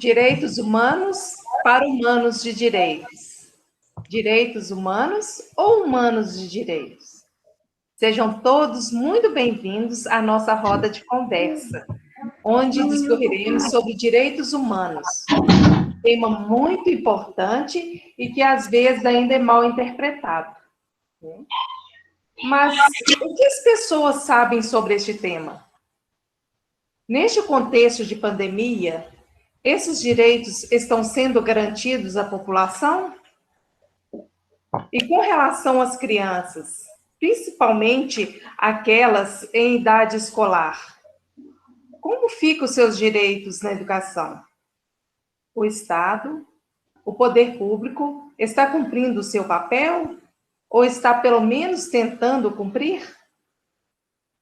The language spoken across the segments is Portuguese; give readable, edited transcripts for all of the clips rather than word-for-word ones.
Direitos humanos para humanos de direitos. Direitos humanos ou humanos de direitos? Sejam todos muito bem-vindos à nossa roda de conversa, onde discorreremos sobre direitos humanos, tema muito importante e que às vezes ainda é mal interpretado. Mas o que as pessoas sabem sobre este tema? Neste contexto de pandemia, esses direitos estão sendo garantidos à população? E com relação às crianças, principalmente aquelas em idade escolar, como ficam os seus direitos na educação? O Estado, o poder público, está cumprindo o seu papel? Ou está pelo menos tentando cumprir?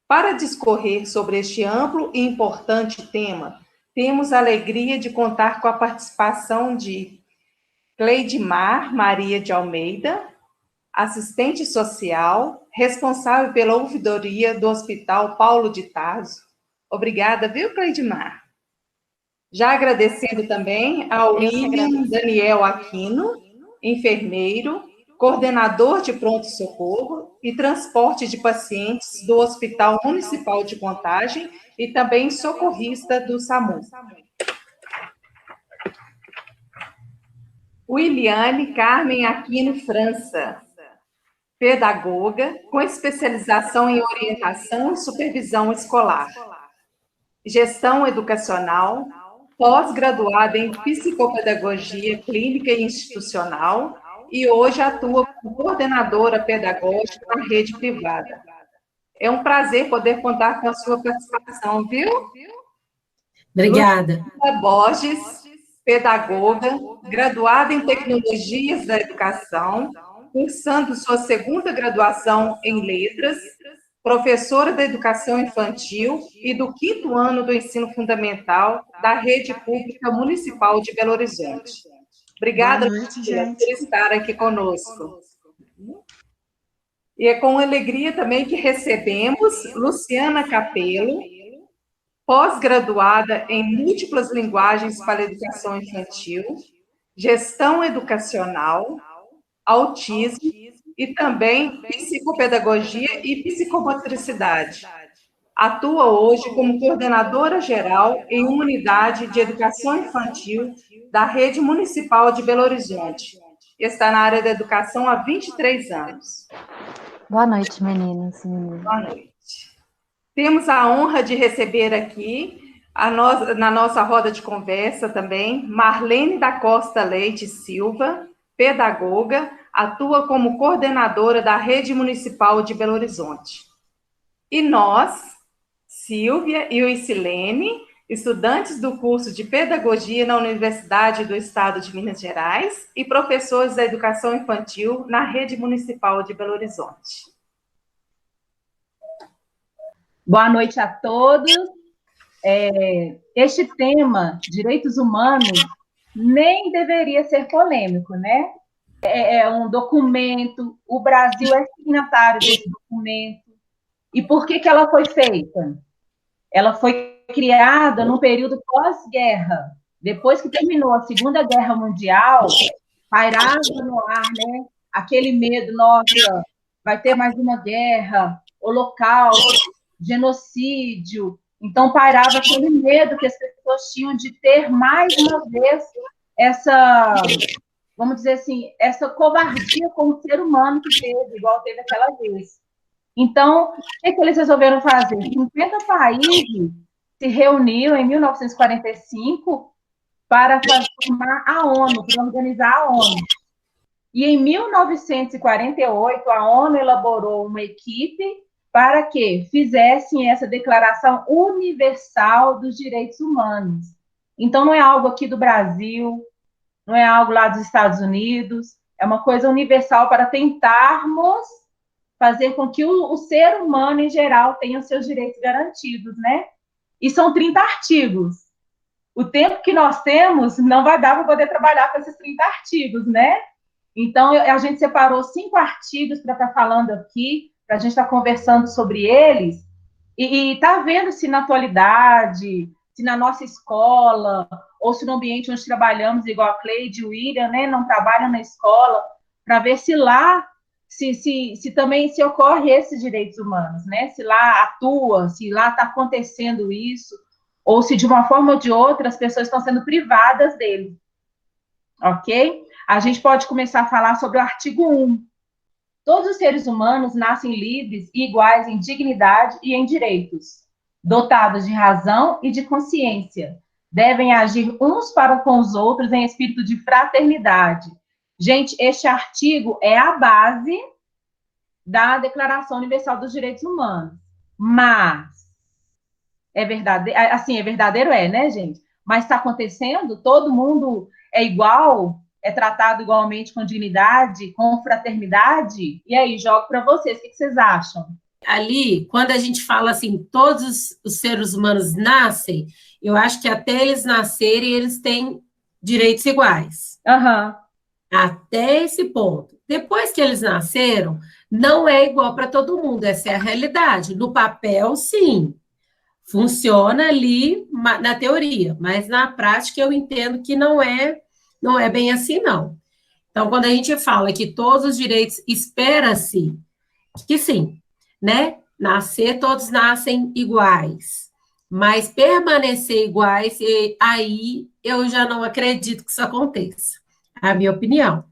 Para discorrer sobre este amplo e importante tema, temos a alegria de contar com a participação de Cleidmar Maria de Almeida, assistente social, responsável pela ouvidoria do Hospital Paulo de Tarso. Obrigada, viu, Cleidmar? Já agradecendo também ao William Daniel Aquino, enfermeiro, coordenador de pronto-socorro e transporte de pacientes do Hospital Municipal de Contagem e também socorrista do SAMU. Williane Carmen Aquino França, pedagoga com especialização em orientação e supervisão escolar, gestão educacional, pós-graduada em psicopedagogia clínica e institucional e hoje atua como coordenadora pedagógica na rede privada. É um prazer poder contar com a sua participação, viu? Obrigada. Luciana Borges, pedagoga, graduada em Tecnologias da Educação, cursando sua segunda graduação em Letras, professora da Educação Infantil e do 5º ano do Ensino Fundamental da Rede Pública Municipal de Belo Horizonte. Obrigada, Luciana, por estar aqui conosco. E é com alegria também que recebemos Luciana Capello, pós-graduada em múltiplas linguagens para a educação infantil, gestão educacional, autismo e também psicopedagogia e psicomotricidade. Atua hoje como coordenadora geral em uma unidade de educação infantil da Rede Municipal de Belo Horizonte. Está na área da educação há 23 anos. Boa noite, meninos e meninas. Boa noite. Temos a honra de receber aqui, na nossa roda de conversa também, Marlene da Costa Leite Silva, pedagoga, atua como coordenadora da Rede Municipal de Belo Horizonte. E nós, Silvia e Isilene, estudantes do curso de Pedagogia na Universidade do Estado de Minas Gerais e professores da Educação Infantil na Rede Municipal de Belo Horizonte. Boa noite a todos. Este tema, direitos humanos, nem deveria ser polêmico, né? É um documento, o Brasil é signatário desse documento. E por que ela foi feita? Ela foi criada num período pós-guerra. Depois que terminou a Segunda Guerra Mundial, pairava no ar, né? Aquele medo, nossa, vai ter mais uma guerra, holocausto, genocídio. Então, pairava aquele medo que as pessoas tinham de ter, mais uma vez, essa, vamos dizer assim, essa covardia como ser humano que teve, igual teve aquela vez. Então, o que eles resolveram fazer? 50 países se reuniram em 1945 para formar a ONU, para organizar a ONU. E em 1948, a ONU elaborou uma equipe para que fizessem essa Declaração Universal dos Direitos Humanos. Então, não é algo aqui do Brasil, não é algo lá dos Estados Unidos, é uma coisa universal para tentarmos fazer com que o ser humano, em geral, tenha os seus direitos garantidos, né? E são 30 artigos. O tempo que nós temos não vai dar para poder trabalhar com esses 30 artigos, né? Então, a gente separou 5 artigos para estar falando aqui, para a gente estar conversando sobre eles, e tá vendo se na atualidade, se na nossa escola, ou se no ambiente onde trabalhamos, igual a Cleide e o William, né, não trabalham na escola, para ver se lá, se também se ocorre esses direitos humanos, né, se lá atua, se lá está acontecendo isso, ou se de uma forma ou de outra as pessoas estão sendo privadas dele, ok? A gente pode começar a falar sobre o artigo 1. Todos os seres humanos nascem livres e iguais em dignidade e em direitos, dotados de razão e de consciência. Devem agir uns para com os outros em espírito de fraternidade. Gente, este artigo é a base da Declaração Universal dos Direitos Humanos. Mas é verdadeiro, assim, é verdadeiro, né, gente? Mas está acontecendo? Todo mundo é igual? É tratado igualmente com dignidade, com fraternidade? E aí, jogo para vocês, o que vocês acham? Ali, quando a gente fala assim, todos os seres humanos nascem, eu acho que até eles nascerem, eles têm direitos iguais. Uhum. Até esse ponto. Depois que eles nasceram, não é igual para todo mundo, essa é a realidade. No papel, sim. Funciona ali na teoria, mas na prática eu entendo que não é bem assim, não. Então, quando a gente fala que todos os direitos espera-se que sim, né? Nascer, todos nascem iguais, mas permanecer iguais, aí eu já não acredito que isso aconteça. É a minha opinião.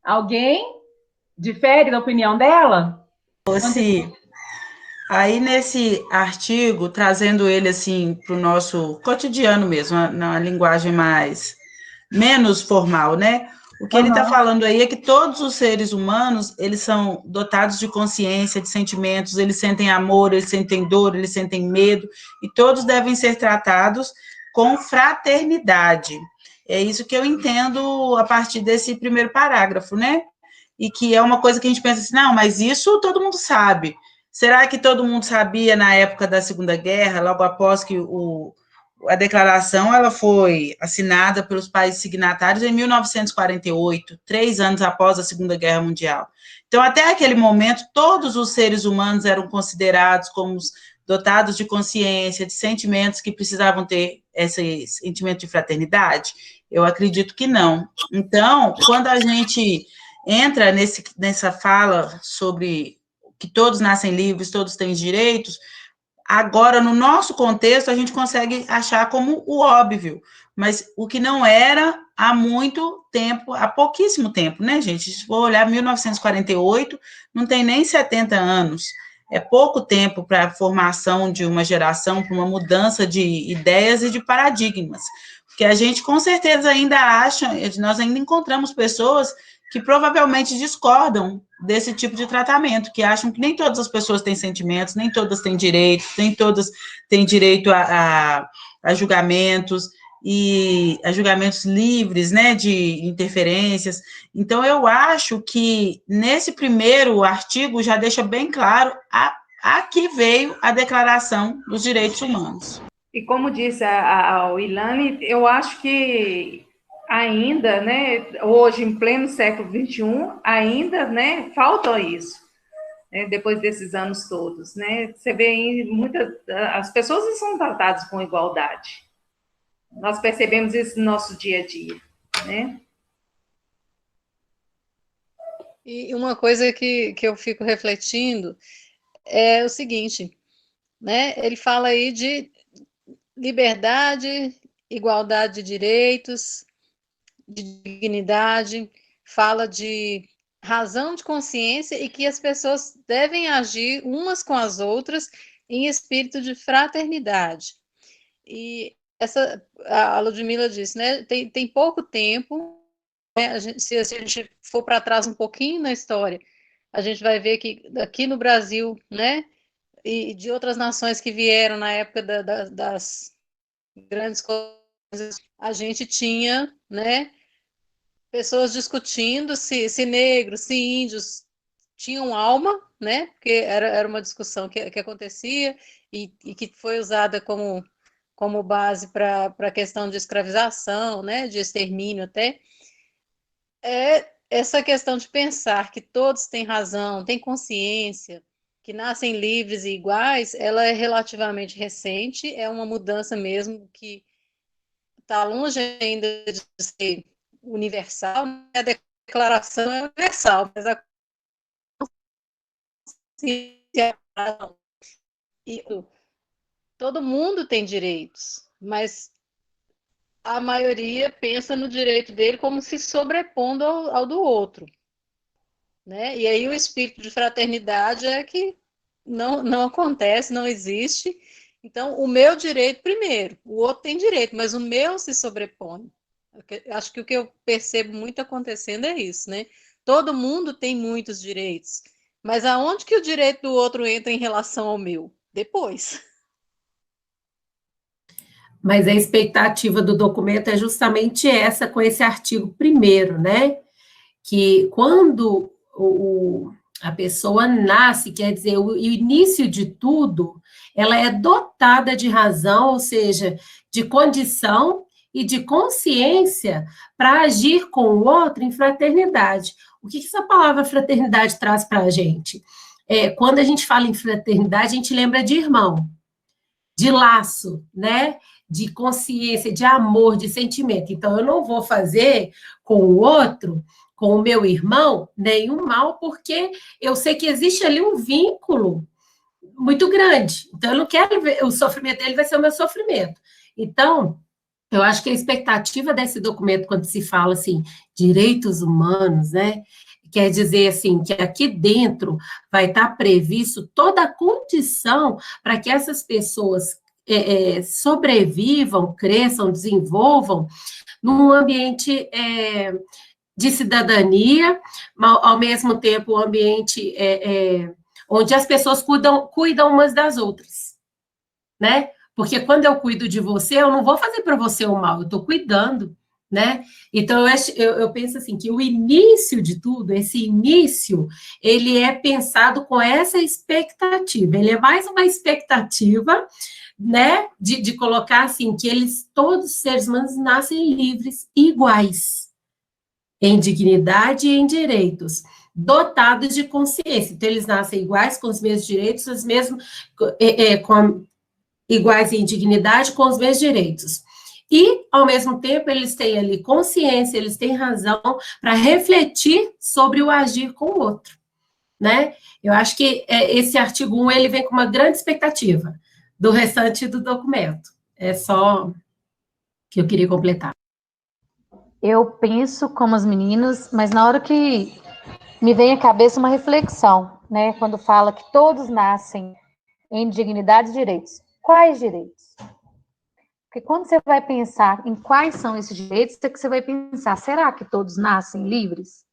Alguém difere da opinião dela? Sim. Aí, nesse artigo, trazendo ele assim para o nosso cotidiano mesmo, na linguagem menos formal, né? O que ele está falando aí é que todos os seres humanos, eles são dotados de consciência, de sentimentos, eles sentem amor, eles sentem dor, eles sentem medo, e todos devem ser tratados com fraternidade. É isso que eu entendo a partir desse primeiro parágrafo, né? E que é uma coisa que a gente pensa assim, não, mas isso todo mundo sabe. Será que todo mundo sabia na época da Segunda Guerra, logo após que a declaração ela foi assinada pelos países signatários em 1948, 3 anos após a Segunda Guerra Mundial? Então, até aquele momento, todos os seres humanos eram considerados como dotados de consciência, de sentimentos que precisavam ter esse sentimento de fraternidade? Eu acredito que não. Então, quando a gente entra nessa fala sobre que todos nascem livres, todos têm direitos, agora, no nosso contexto, a gente consegue achar como o óbvio, mas o que não era há muito tempo, há pouquíssimo tempo, né, gente? Se for olhar 1948, não tem nem 70 anos. É pouco tempo para a formação de uma geração, para uma mudança de ideias e de paradigmas. Porque a gente, com certeza, ainda acha, nós ainda encontramos pessoas que provavelmente discordam desse tipo de tratamento, que acham que nem todas as pessoas têm sentimentos, nem todas têm direitos, nem todas têm direito a julgamentos, e a julgamentos livres, né, de interferências. Então, eu acho que nesse primeiro artigo já deixa bem claro a que veio a Declaração dos Direitos Humanos. E como disse a Ilane, eu acho que ainda, né, hoje, em pleno século XXI, ainda, né, falta isso, né, depois desses anos todos, né, você vê aí as pessoas não são tratadas com igualdade, nós percebemos isso no nosso dia a dia, né. E uma coisa que eu fico refletindo é o seguinte, né, ele fala aí de liberdade, igualdade de direitos, de dignidade, fala de razão de consciência e que as pessoas devem agir umas com as outras em espírito de fraternidade. E a Ludmilla disse, né, tem pouco tempo, né, se a gente for para trás um pouquinho na história, a gente vai ver que aqui no Brasil, né, e de outras nações que vieram na época das grandes coisas, a gente tinha, né, pessoas discutindo se negros, se índios tinham alma, né? Porque era uma discussão que acontecia e que foi usada como base para a questão de escravização, né? De extermínio até. É essa questão de pensar que todos têm razão, têm consciência, que nascem livres e iguais, ela é relativamente recente, é uma mudança mesmo que está longe ainda de ser universal, né? A declaração é universal, mas a consciência não. E todo mundo tem direitos, mas a maioria pensa no direito dele como se sobrepondo ao do outro, né? E aí o espírito de fraternidade é que não acontece, não existe. Então, o meu direito primeiro, o outro tem direito, mas o meu se sobrepõe. Acho que o que eu percebo muito acontecendo é isso, né? Todo mundo tem muitos direitos, mas aonde que o direito do outro entra em relação ao meu? Depois. Mas a expectativa do documento é justamente essa, com esse artigo 1º, né? Que quando a pessoa nasce, quer dizer, o início de tudo, ela é dotada de razão, ou seja, de condição e de consciência para agir com o outro em fraternidade. O que essa palavra fraternidade traz para a gente? Quando a gente fala em fraternidade, a gente lembra de irmão, de laço, né? De consciência, de amor, de sentimento. Então, eu não vou fazer com o outro, com o meu irmão, nenhum mal, porque eu sei que existe ali um vínculo muito grande. Então, eu não quero ver, o sofrimento dele vai ser o meu sofrimento. Então, eu acho que a expectativa desse documento, quando se fala, assim, direitos humanos, né, quer dizer, assim, que aqui dentro vai estar previsto toda a condição para que essas pessoas sobrevivam, cresçam, desenvolvam num ambiente de cidadania, ao mesmo tempo, um ambiente onde as pessoas cuidam umas das outras, né? Porque quando eu cuido de você, eu não vou fazer para você o mal, eu estou cuidando, né? Então, eu penso assim, que o início de tudo, esse início, ele é pensado com essa expectativa, ele é mais uma expectativa, né, de colocar assim, que todos os seres humanos nascem livres, iguais, em dignidade e em direitos, dotados de consciência. Então, eles nascem iguais, com os mesmos direitos, iguais em dignidade, com os mesmos direitos. E, ao mesmo tempo, eles têm ali consciência, eles têm razão para refletir sobre o agir com o outro, né? Eu acho que esse artigo 1, ele vem com uma grande expectativa do restante do documento. É só que eu queria completar. Eu penso como as meninas, mas na hora que me vem à cabeça uma reflexão, né? Quando fala que todos nascem em dignidade e direitos. Quais direitos? Porque quando você vai pensar em quais são esses direitos, é que você vai pensar, será que todos nascem livres?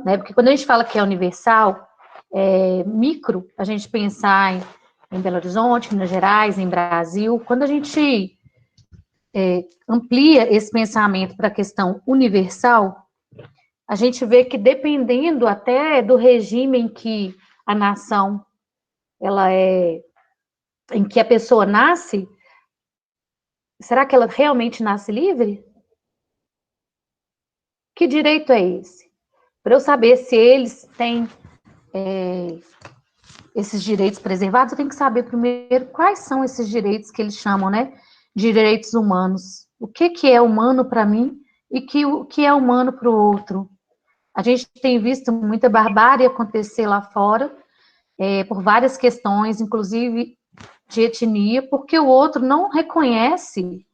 Né? Porque quando a gente fala que é universal, micro, a gente pensar em Belo Horizonte, Minas Gerais, em Brasil, quando a gente amplia esse pensamento para a questão universal, a gente vê que dependendo até do regime em que a nação, em que a pessoa nasce, será que ela realmente nasce livre? Que direito é esse? Para eu saber se eles têm esses direitos preservados, eu tenho que saber primeiro quais são esses direitos que eles chamam, né, de direitos humanos. O que é humano para mim e o que é humano para o outro. A gente tem visto muita barbárie acontecer lá fora, por várias questões, inclusive de etnia, porque o outro não reconhece,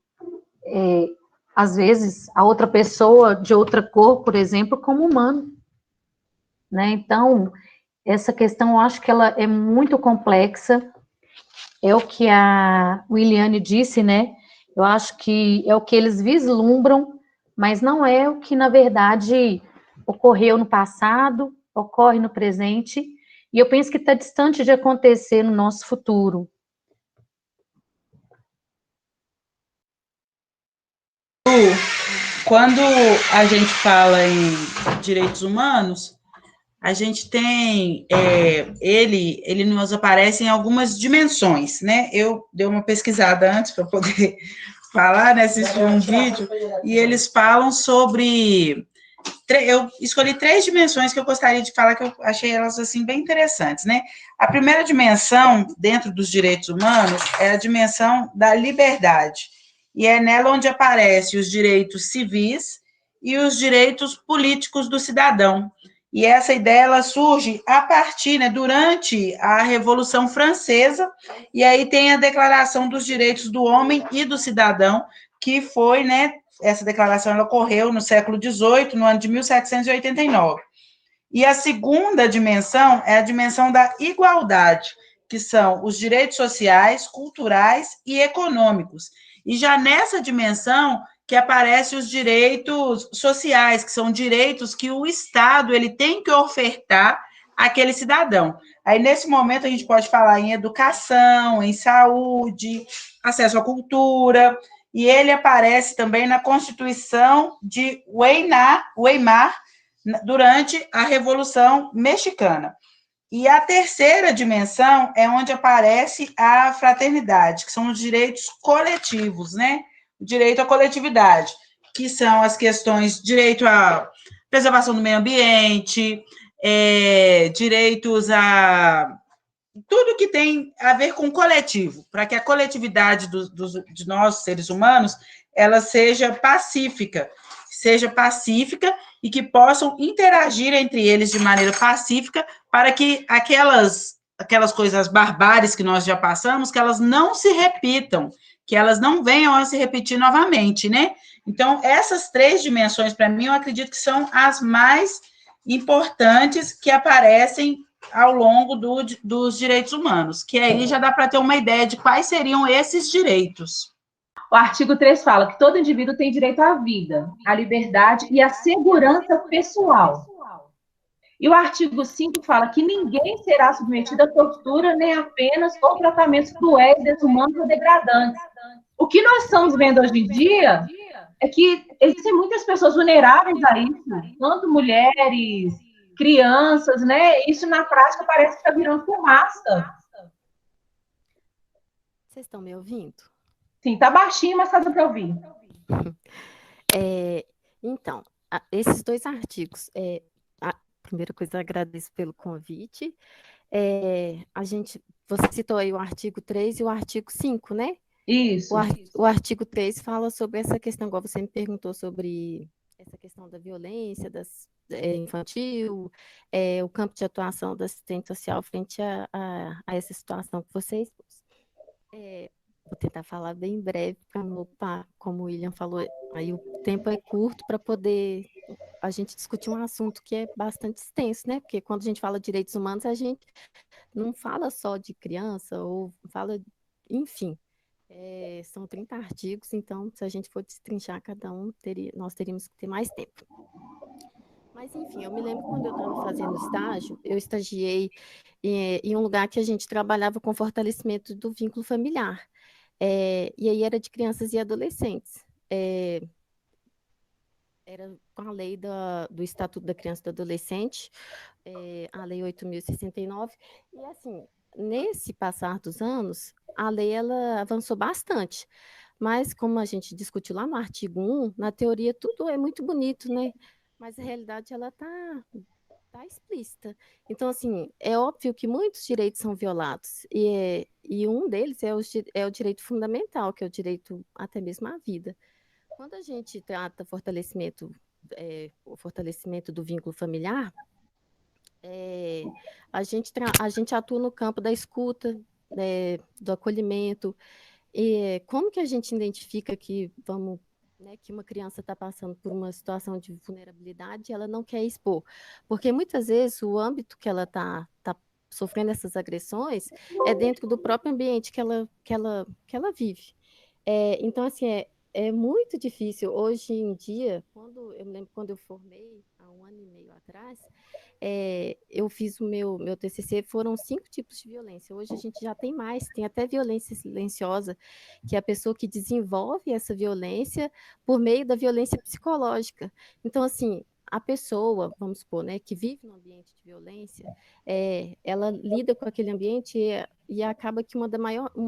às vezes, a outra pessoa de outra cor, por exemplo, como humano. Né? Então, essa questão, eu acho que ela é muito complexa, é o que a Williane disse, né? Eu acho que é o que eles vislumbram, mas não é o que, na verdade, ocorreu no passado, ocorre no presente, e eu penso que está distante de acontecer no nosso futuro. Quando a gente fala em direitos humanos, a gente tem, ele nos aparece em algumas dimensões, né? Eu dei uma pesquisada antes para poder falar, né? Assisti um vídeo, e eles falam sobre... Eu escolhi 3 dimensões que eu gostaria de falar, que eu achei elas, assim, bem interessantes, né? A primeira dimensão, dentro dos direitos humanos, é a dimensão da liberdade. e é nela onde aparecem os direitos civis e os direitos políticos do cidadão. E essa ideia ela surge a partir, né, durante a Revolução Francesa, e aí tem a Declaração dos Direitos do Homem e do Cidadão, que foi, né, essa declaração ela ocorreu no século XVIII, no ano de 1789. E a segunda dimensão é a dimensão da igualdade, que são os direitos sociais, culturais e econômicos. E já nessa dimensão que aparecem os direitos sociais, que são direitos que o Estado ele tem que ofertar àquele cidadão. Aí, nesse momento, a gente pode falar em educação, em saúde, acesso à cultura, e ele aparece também na Constituição de Weimar, durante a Revolução Mexicana. E a terceira dimensão é onde aparece a fraternidade, que são os direitos coletivos, né? O direito à coletividade, que são as questões direito à preservação do meio ambiente, direitos a tudo que tem a ver com coletivo, para que a coletividade de nós, seres humanos, ela seja pacífica e que possam interagir entre eles de maneira pacífica para que aquelas coisas barbáries que nós já passamos, que elas não se repitam, que elas não venham a se repetir novamente, né? Então, essas três dimensões, para mim, eu acredito que são as mais importantes que aparecem ao longo dos direitos humanos, que aí já dá para ter uma ideia de quais seriam esses direitos. O artigo 3 fala que todo indivíduo tem direito à vida, à liberdade e à segurança pessoal. E o artigo 5 fala que ninguém será submetido a tortura, nem a penas ou tratamentos cruéis, desumanos ou degradantes. O que nós estamos vendo hoje em dia é que existem muitas pessoas vulneráveis a isso, tanto mulheres, crianças, né? Isso na prática parece que está virando fumaça. Vocês estão me ouvindo? Sim, tá baixinho, mas tá dando para ouvir. Então, esses dois artigos, a primeira coisa, agradeço pelo convite. Você citou aí o artigo 3 e o artigo 5, né? Isso. O artigo 3 fala sobre essa questão, igual você me perguntou sobre essa questão da violência infantil, o campo de atuação da assistente social frente a essa situação que você expôs. Vou tentar falar bem breve, como o William falou, aí o tempo é curto para poder a gente discutir um assunto que é bastante extenso, né? Porque quando a gente fala de direitos humanos, a gente não fala só de criança, ou fala, enfim, são 30 artigos, então, se a gente for destrinchar cada um, nós teríamos que ter mais tempo. Mas, enfim, eu me lembro quando eu estava fazendo estágio, eu estagiei em um lugar que a gente trabalhava com fortalecimento do vínculo familiar. E aí era de crianças e adolescentes. Era com a lei do Estatuto da Criança e do Adolescente, a Lei 8.069, e assim, nesse passar dos anos, a lei ela avançou bastante, mas como a gente discutiu lá no artigo 1, na teoria tudo é muito bonito, né? Mas a realidade ela tá explícita. Então, assim, é óbvio que muitos direitos são violados, e um deles é o direito fundamental, que é o direito até mesmo à vida. Quando a gente trata o fortalecimento do vínculo familiar, a gente atua no campo da escuta, do acolhimento. E como que a gente identifica que que uma criança está passando por uma situação de vulnerabilidade e ela não quer expor? Porque muitas vezes o âmbito que ela está sofrendo essas agressões é dentro do próprio ambiente que ela vive. Então, assim, é muito difícil. Hoje em dia, eu me lembro quando eu formei, há 1 ano e meio atrás, eu fiz o meu TCC, foram 5 tipos de violência. Hoje a gente já tem mais, tem até violência silenciosa, que é a pessoa que desenvolve essa violência por meio da violência psicológica. Então, assim, a pessoa, vamos supor, né, que vive num ambiente de violência, ela lida com aquele ambiente e acaba que uma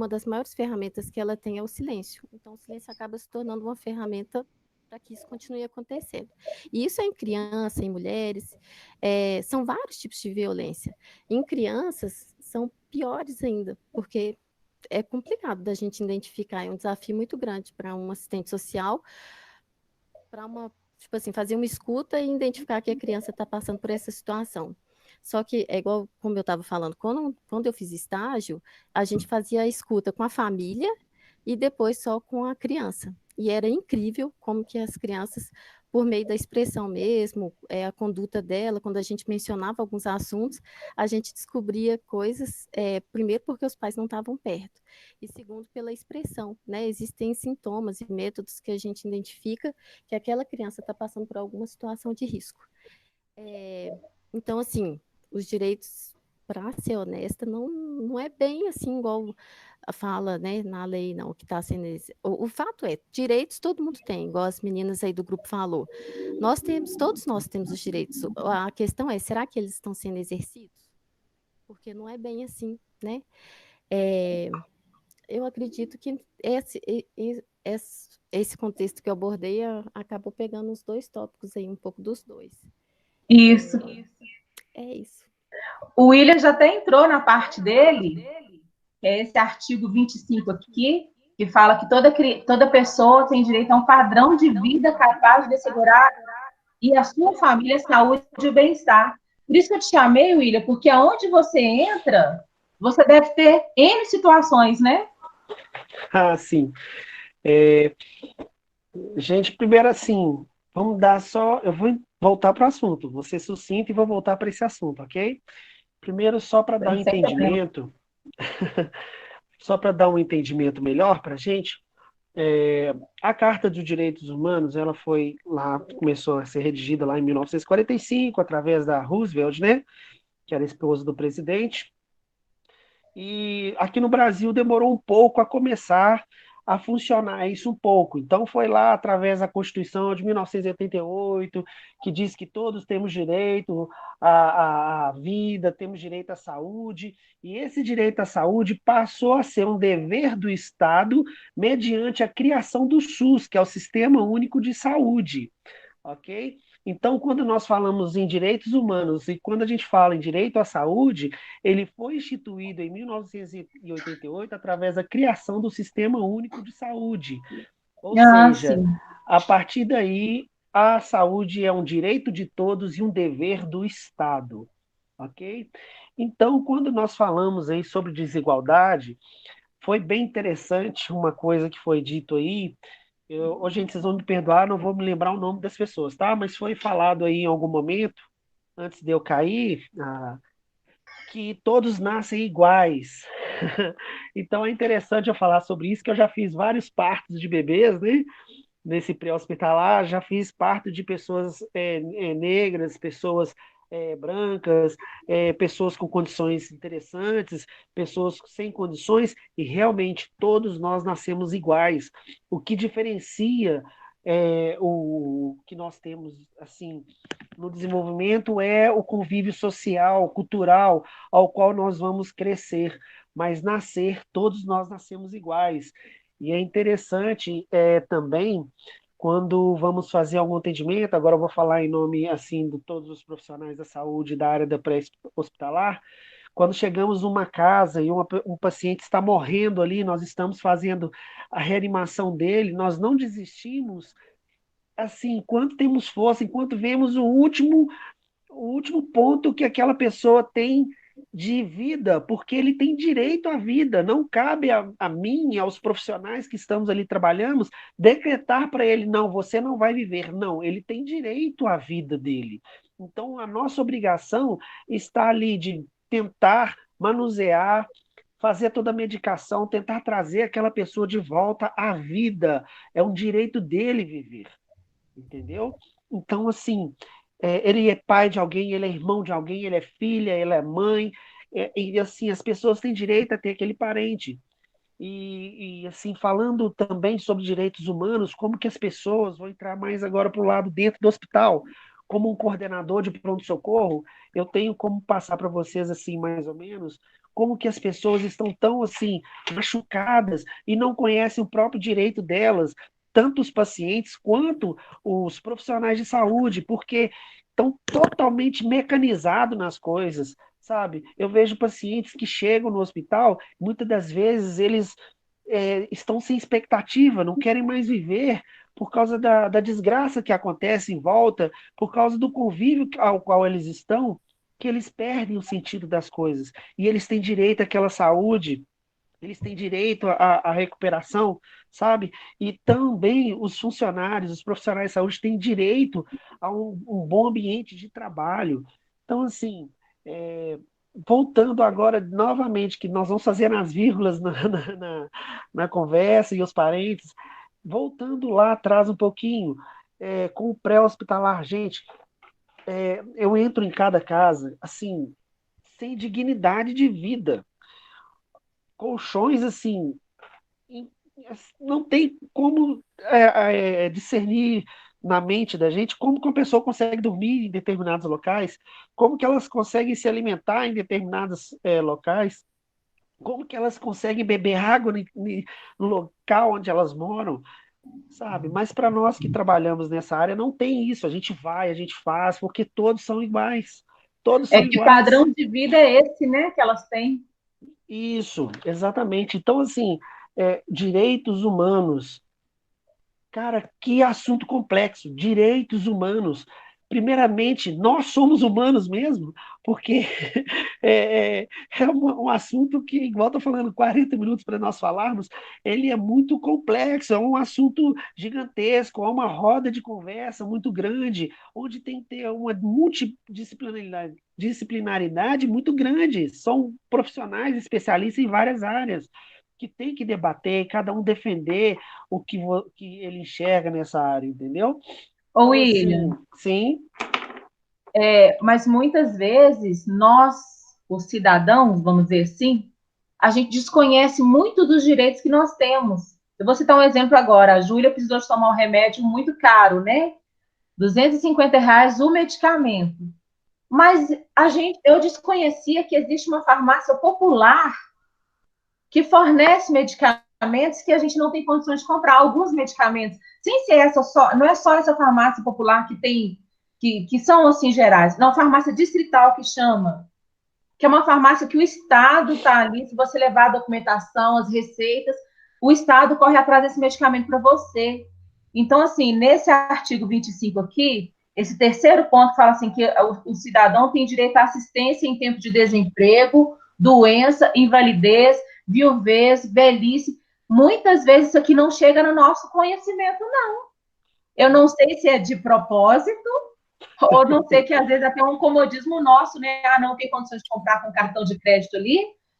das maiores ferramentas que ela tem é o silêncio. Então, o silêncio acaba se tornando uma ferramenta para que isso continue acontecendo. E isso é em criança, em mulheres, são vários tipos de violência. Em crianças, são piores ainda, porque é complicado da gente identificar, é um desafio muito grande para um assistente social, para tipo assim, fazer uma escuta e identificar que a criança está passando por essa situação. Só que é igual, como eu estava falando, quando eu fiz estágio, a gente fazia a escuta com a família e depois só com a criança. E era incrível como que as crianças, por meio da expressão mesmo, a conduta dela, quando a gente mencionava alguns assuntos, a gente descobria coisas, primeiro porque os pais não estavam perto, e segundo pela expressão, né? Existem sintomas e métodos que a gente identifica que aquela criança está passando por alguma situação de risco. Então, assim, os direitos, para ser honesta, não é bem assim igual fala, né, na lei, não, que está sendo... O fato é, direitos todo mundo tem, igual as meninas aí do grupo falou. Todos nós temos os direitos. A questão é, será que eles estão sendo exercidos? Porque não é bem assim, né? Eu acredito que esse contexto que eu abordei acabou pegando os dois tópicos aí, um pouco dos dois. Isso. É isso. O William já até entrou na parte dele, que é esse artigo 25 aqui, que fala que toda pessoa tem direito a um padrão de vida capaz de assegurar e a sua família saúde e bem-estar. Por isso que eu te chamei, William, porque aonde você entra, você deve ter N situações, né? Ah, sim. Gente, primeiro assim, vamos dar só. Eu vou voltar para o assunto, vou ser sucinto e vou voltar para esse assunto, ok? Primeiro, só para dar um entendimento, só para dar um entendimento melhor para a gente, a Carta dos Direitos Humanos, ela foi lá, começou a ser redigida lá em 1945, através da Roosevelt, né? Que era a esposa do presidente. E aqui no Brasil demorou um pouco a começar a funcionar isso um pouco. Então foi lá através da Constituição de 1988, que diz que todos temos direito à vida, temos direito à saúde, e esse direito à saúde passou a ser um dever do Estado mediante a criação do SUS, que é o Sistema Único de Saúde. Ok? Então, quando nós falamos em direitos humanos e quando a gente fala em direito à saúde, ele foi instituído em 1988 através da criação do Sistema Único de Saúde. Ou seja, sim. a partir daí, a saúde é um direito de todos e um dever do Estado. Ok? Então, quando nós falamos aí sobre desigualdade, foi bem interessante uma coisa que foi dito aí. Gente, vocês vão me perdoar, não vou me lembrar o nome das pessoas, tá? Mas foi falado aí em algum momento, antes de eu cair, que todos nascem iguais. Então é interessante eu falar sobre isso, que eu já fiz vários partos de bebês, né? Nesse pré-hospitalar, já fiz parto de pessoas negras, pessoas brancas, pessoas com condições interessantes, pessoas sem condições, e realmente todos nós nascemos iguais. O que diferencia o que nós temos assim no desenvolvimento é o convívio social, cultural, ao qual nós vamos crescer, mas todos nós nascemos iguais. E é interessante também quando vamos fazer algum atendimento, agora eu vou falar em nome assim de todos os profissionais da saúde da área da pré-hospitalar, quando chegamos numa casa e um paciente está morrendo ali, nós estamos fazendo a reanimação dele, nós não desistimos assim, enquanto temos força, enquanto vemos o último ponto que aquela pessoa tem de vida, porque ele tem direito à vida. Não cabe a mim e aos profissionais que estamos ali trabalhando decretar para ele, não, você não vai viver. Não, ele tem direito à vida dele. Então, a nossa obrigação está ali de tentar manusear, fazer toda a medicação, tentar trazer aquela pessoa de volta à vida. É um direito dele viver, entendeu? Então, assim, ele é pai de alguém, ele é irmão de alguém, ele é filha, ele é mãe, e assim, as pessoas têm direito a ter aquele parente. Assim, falando também sobre direitos humanos, como que as pessoas vão entrar mais agora para o lado dentro do hospital, como um coordenador de pronto-socorro, eu tenho como passar para vocês, assim, mais ou menos, como que as pessoas estão tão, assim, machucadas e não conhecem o próprio direito delas, tanto os pacientes quanto os profissionais de saúde, porque estão totalmente mecanizados nas coisas, sabe? Eu vejo pacientes que chegam no hospital, muitas das vezes eles estão sem expectativa, não querem mais viver por causa da desgraça que acontece em volta, por causa do convívio ao qual eles estão, que eles perdem o sentido das coisas. E eles têm direito àquela saúde, eles têm direito à recuperação, sabe? E também os funcionários, os profissionais de saúde têm direito a um bom ambiente de trabalho. Então, assim, voltando agora novamente, que nós vamos fazer as vírgulas na conversa e os parênteses, voltando lá atrás um pouquinho, com o pré-hospitalar, gente, eu entro em cada casa, assim, sem dignidade de vida, colchões, assim, não tem como discernir na mente da gente como que uma pessoa consegue dormir em determinados locais, como que elas conseguem se alimentar em determinados locais, como que elas conseguem beber água no local onde elas moram, sabe? Mas para nós que trabalhamos nessa área não tem isso, a gente vai, a gente faz, porque todos são iguais. Todos são Que iguais. padrão de vida é esse, né, que elas têm? Isso, exatamente. Então, assim, direitos humanos, cara, que assunto complexo. Direitos humanos. Primeiramente, nós somos humanos mesmo, porque um assunto que, igual estou falando, 40 minutos para nós falarmos, ele é muito complexo, é um assunto gigantesco, é uma roda de conversa muito grande, onde tem que ter uma multidisciplinaridade muito grande. São profissionais especialistas em várias áreas que tem que debater, cada um defender o que ele enxerga nessa área, entendeu? Ô, Então, William, assim, sim, mas muitas vezes nós, os cidadãos, vamos dizer assim, a gente desconhece muito dos direitos que nós temos. Eu vou citar um exemplo agora. A Júlia precisou de tomar um remédio muito caro, né? R$ 250 o medicamento. Mas eu desconhecia que existe uma farmácia popular que fornece medicamentos que a gente não tem condições de comprar, alguns medicamentos, sem ser não é só essa farmácia popular que tem, que são assim gerais, não, farmácia distrital que chama, que é uma farmácia que o Estado está ali, se você levar a documentação, as receitas, o Estado corre atrás desse medicamento para você. Então, assim, nesse artigo 25 aqui, esse terceiro ponto fala assim que o cidadão tem direito à assistência em tempo de desemprego, doença, invalidez, viuvez, velhice. Muitas vezes isso aqui não chega no nosso conhecimento, não. Eu não sei se é de propósito, ou não sei que às vezes até um comodismo nosso, né? Ah, não tem condições de comprar com cartão de crédito ali.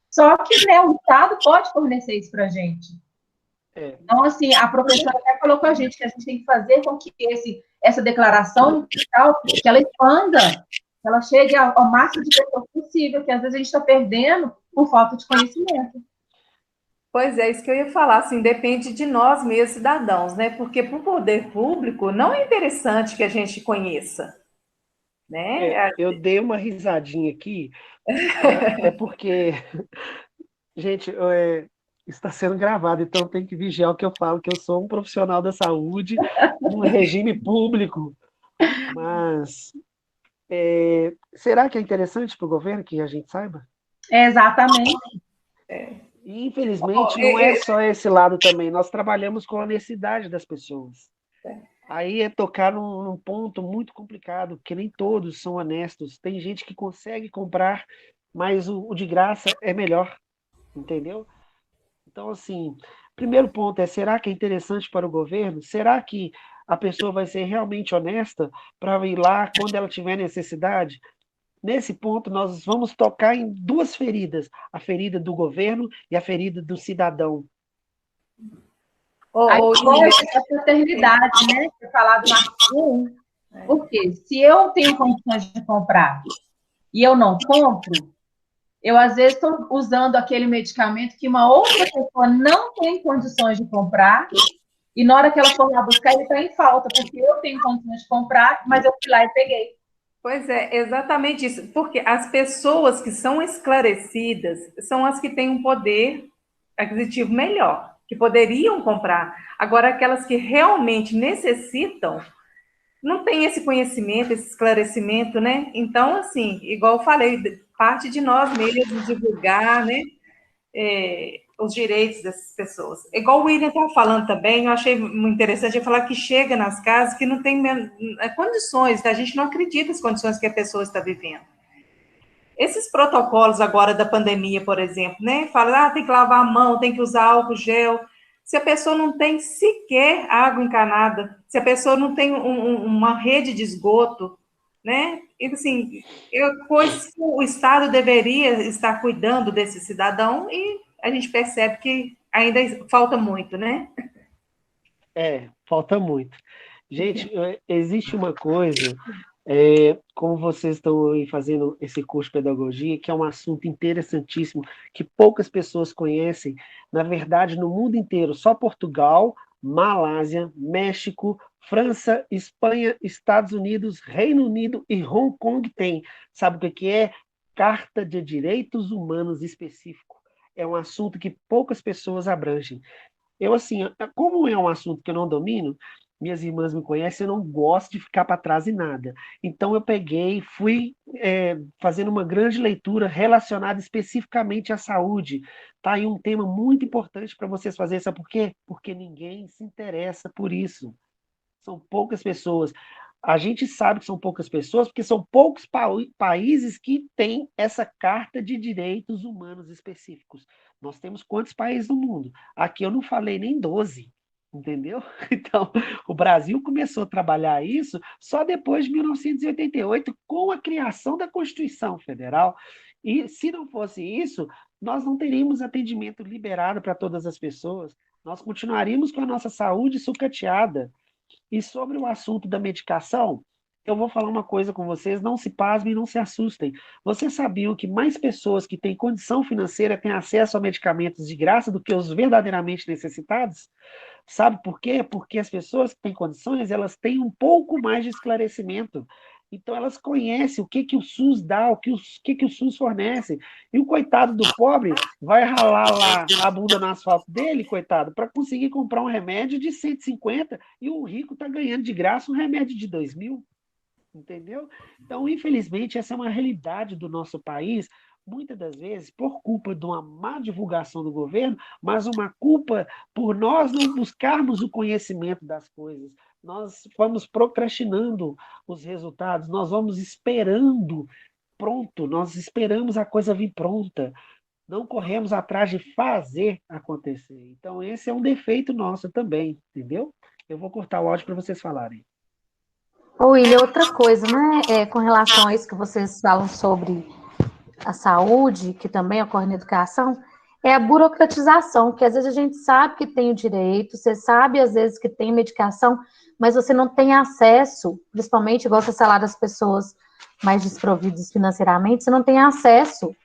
Só que, né, o Estado pode fornecer isso para a gente. Então, assim, a professora até falou com a gente que a gente tem que fazer com que essa declaração que ela expanda, que ela chegue ao máximo de pessoas possível, que às vezes a gente está perdendo por falta de conhecimento. Pois é, isso que eu ia falar, assim, depende de nós mesmos, cidadãos, né? Porque para o poder público não é interessante que a gente conheça, né? eu dei uma risadinha aqui, porque, gente, está sendo gravado, então tem que vigiar o que eu falo, que eu sou um profissional da saúde, num regime público, mas será que é interessante para o governo que a gente saiba? Exatamente. E, infelizmente, não é só esse lado também. Nós trabalhamos com a honestidade das pessoas. Aí é tocar num ponto muito complicado, porque nem todos são honestos. Tem gente que consegue comprar, mas o de graça é melhor, entendeu? Então, assim, primeiro ponto será que é interessante para o governo? Será que a pessoa vai ser realmente honesta para ir lá quando ela tiver necessidade? Nesse ponto, nós vamos tocar em duas feridas, a ferida do governo e a ferida do cidadão. Aí agora a fraternidade, né? Você falar do artigo 1. Porque se eu tenho condições de comprar e eu não compro, eu às vezes estou usando aquele medicamento que uma outra pessoa não tem condições de comprar, e na hora que ela for lá buscar, ele está em falta, porque eu tenho condições de comprar, mas eu fui lá e peguei. Pois é, exatamente isso. Porque as pessoas que são esclarecidas são as que têm um poder aquisitivo melhor, que poderiam comprar. Agora, aquelas que realmente necessitam, não tem esse conhecimento, esse esclarecimento, né? Então, assim, igual eu falei, parte de nós mesmos divulgar, né? Os direitos dessas pessoas. Igual o William estava falando também, eu achei muito interessante ele falar que chega nas casas que não tem condições, a gente não acredita nas condições que a pessoa está vivendo. Esses protocolos agora da pandemia, por exemplo, né? Fala, tem que lavar a mão, tem que usar álcool gel. Se a pessoa não tem sequer água encanada, se a pessoa não tem uma rede de esgoto, né? E, assim, coisas que o Estado deveria estar cuidando desse cidadão e a gente percebe que ainda falta muito, né? Falta muito. Gente, existe uma coisa, como vocês estão aí fazendo esse curso de pedagogia, que é um assunto interessantíssimo, que poucas pessoas conhecem. Na verdade, no mundo inteiro, só Portugal, Malásia, México, França, Espanha, Estados Unidos, Reino Unido e Hong Kong tem. Sabe o que é? Carta de Direitos Humanos específico. É um assunto que poucas pessoas abrangem. Eu, assim, como é um assunto que eu não domino, minhas irmãs me conhecem, eu não gosto de ficar para trás em nada. Então, eu peguei, fui fazendo uma grande leitura relacionada especificamente à saúde. Tá aí um tema muito importante para vocês fazerem, sabe por quê? Porque ninguém se interessa por isso. São poucas pessoas. A gente sabe que são poucas pessoas, porque são poucos países que têm essa Carta de Direitos Humanos específicos. Nós temos quantos países no mundo? Aqui eu não falei nem 12, entendeu? Então, o Brasil começou a trabalhar isso só depois de 1988, com a criação da Constituição Federal. E se não fosse isso, nós não teríamos atendimento liberado para todas as pessoas, nós continuaríamos com a nossa saúde sucateada. E sobre o assunto da medicação, eu vou falar uma coisa com vocês, não se pasmem, não se assustem. Vocês sabiam que mais pessoas que têm condição financeira têm acesso a medicamentos de graça do que os verdadeiramente necessitados? Sabe por quê? Porque as pessoas que têm condições, elas têm um pouco mais de esclarecimento. Então, elas conhecem o que o SUS dá, o que o SUS fornece. E o coitado do pobre vai ralar lá a bunda no asfalto dele, coitado, para conseguir comprar um remédio de 150 e o rico está ganhando de graça um remédio de 2.000. Entendeu? Então, infelizmente, essa é uma realidade do nosso país, muitas das vezes por culpa de uma má divulgação do governo, mas uma culpa por nós não buscarmos o conhecimento das coisas. Nós vamos procrastinando os resultados, nós vamos esperando pronto, nós esperamos a coisa vir pronta, não corremos atrás de fazer acontecer. Então, esse é um defeito nosso também, entendeu? Eu vou cortar o áudio para vocês falarem. Ô, William, outra coisa, né, com relação a isso que vocês falam sobre a saúde, que também ocorre na educação, é a burocratização, que às vezes a gente sabe que tem o direito, você sabe às vezes que tem medicação, mas você não tem acesso, principalmente, igual você falar das pessoas mais desprovidas financeiramente, você não tem acesso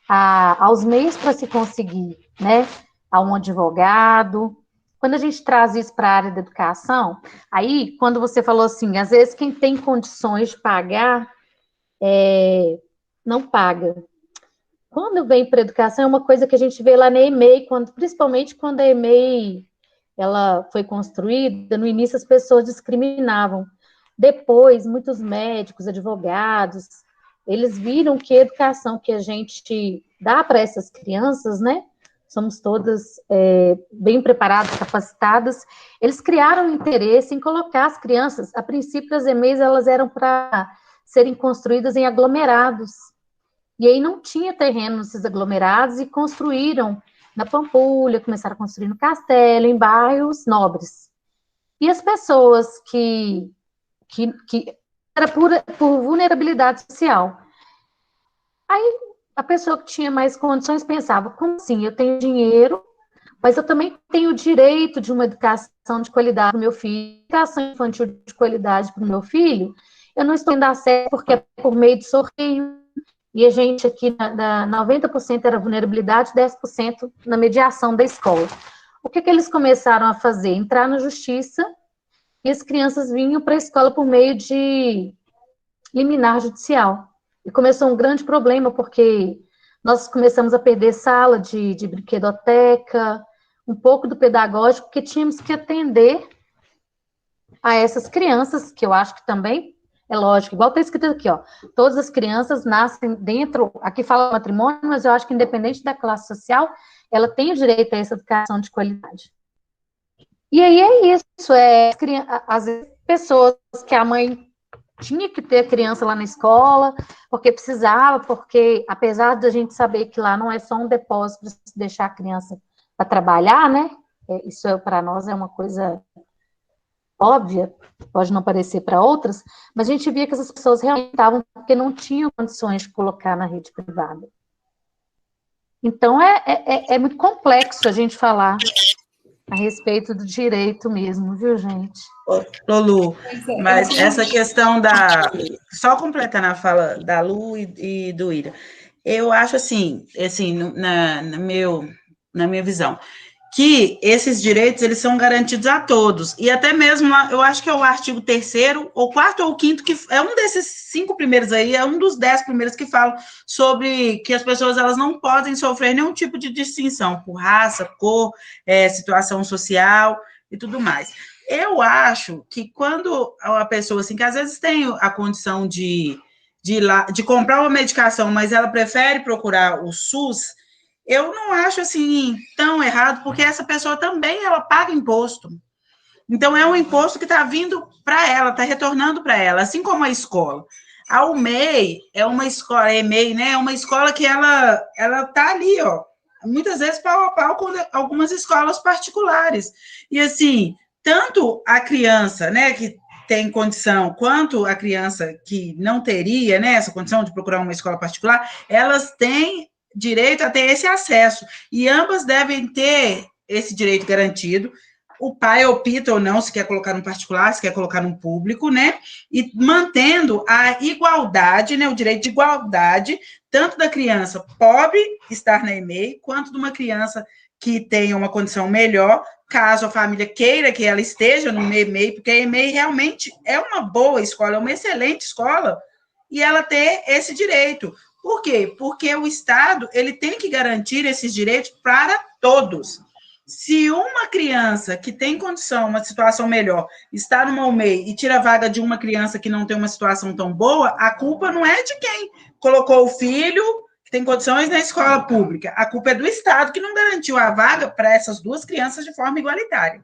aos meios para se conseguir, né, a um advogado. Quando a gente traz isso para a área da educação, aí, quando você falou assim, às vezes quem tem condições de pagar, não paga. Quando vem para a educação, é uma coisa que a gente vê lá na EMEI, principalmente quando a EMEI ela foi construída, no início as pessoas discriminavam. Depois, muitos médicos, advogados, eles viram que a educação que a gente dá para essas crianças, né, somos todas bem preparadas, capacitadas, eles criaram interesse em colocar as crianças, a princípio as EMEIs elas eram para serem construídas em aglomerados, e aí não tinha terreno nesses aglomerados e construíram na Pampulha, começaram a construir no Castelo, em bairros nobres. E as pessoas que era por vulnerabilidade social. Aí a pessoa que tinha mais condições pensava, como assim, eu tenho dinheiro, mas eu também tenho o direito de uma educação de qualidade para o meu filho, educação infantil de qualidade para o meu filho, eu não estou tendo acesso porque é por meio de sorteio, e a gente aqui, 90% era vulnerabilidade, 10% na mediação da escola. O que eles começaram a fazer? Entrar na justiça, e as crianças vinham para a escola por meio de liminar judicial. E começou um grande problema, porque nós começamos a perder sala de brinquedoteca, um pouco do pedagógico, porque tínhamos que atender a essas crianças, que eu acho que também é lógico, igual está escrito aqui, ó, todas as crianças nascem dentro, aqui fala matrimônio, mas eu acho que independente da classe social, ela tem o direito a essa educação de qualidade. E aí é isso, às vezes pessoas que a mãe tinha que ter a criança lá na escola, porque precisava, porque apesar da gente saber que lá não é só um depósito para deixar a criança para trabalhar, né? Isso para nós é uma coisa óbvia, pode não parecer para outras, mas a gente via que essas pessoas realmente estavam porque não tinham condições de colocar na rede privada. Então é muito complexo a gente falar a respeito do direito mesmo, viu, gente? Ô, Lu, mas essa questão só completando a fala da Lu e do Ira, eu acho assim na minha visão, que esses direitos, eles são garantidos a todos, e até mesmo, eu acho que é o artigo 3º, ou 4º ou 5º, que é um desses 5 primeiros aí, é um dos 10 primeiros que falam sobre que as pessoas, elas não podem sofrer nenhum tipo de distinção, por raça, cor, situação social e tudo mais. Eu acho que quando uma pessoa, assim, que às vezes tem a condição de comprar uma medicação, mas ela prefere procurar o SUS, eu não acho, assim, tão errado, porque essa pessoa também, ela paga imposto. Então, é um imposto que está vindo para ela, está retornando para ela, assim como a escola. A UMEI é uma escola, a EMEI, né, é uma escola que ela está ali, ó, muitas vezes pau a pau com algumas escolas particulares. E, assim, tanto a criança, né, que tem condição, quanto a criança que não teria, né, essa condição de procurar uma escola particular, elas têm direito a ter esse acesso, e ambas devem ter esse direito garantido. O pai opta ou não se quer colocar no particular, se quer colocar no público, né, e mantendo a igualdade, né, o direito de igualdade, tanto da criança pobre estar na EMEI, quanto de uma criança que tenha uma condição melhor, caso a família queira que ela esteja no EMEI, porque a EMEI realmente é uma boa escola, é uma excelente escola, e ela ter esse direito. Por quê? Porque o Estado, ele tem que garantir esses direitos para todos. Se uma criança que tem condição, uma situação melhor, está numa UMEI e tira a vaga de uma criança que não tem uma situação tão boa, a culpa não é de quem colocou o filho que tem condições na escola pública. A culpa é do Estado que não garantiu a vaga para essas duas crianças de forma igualitária.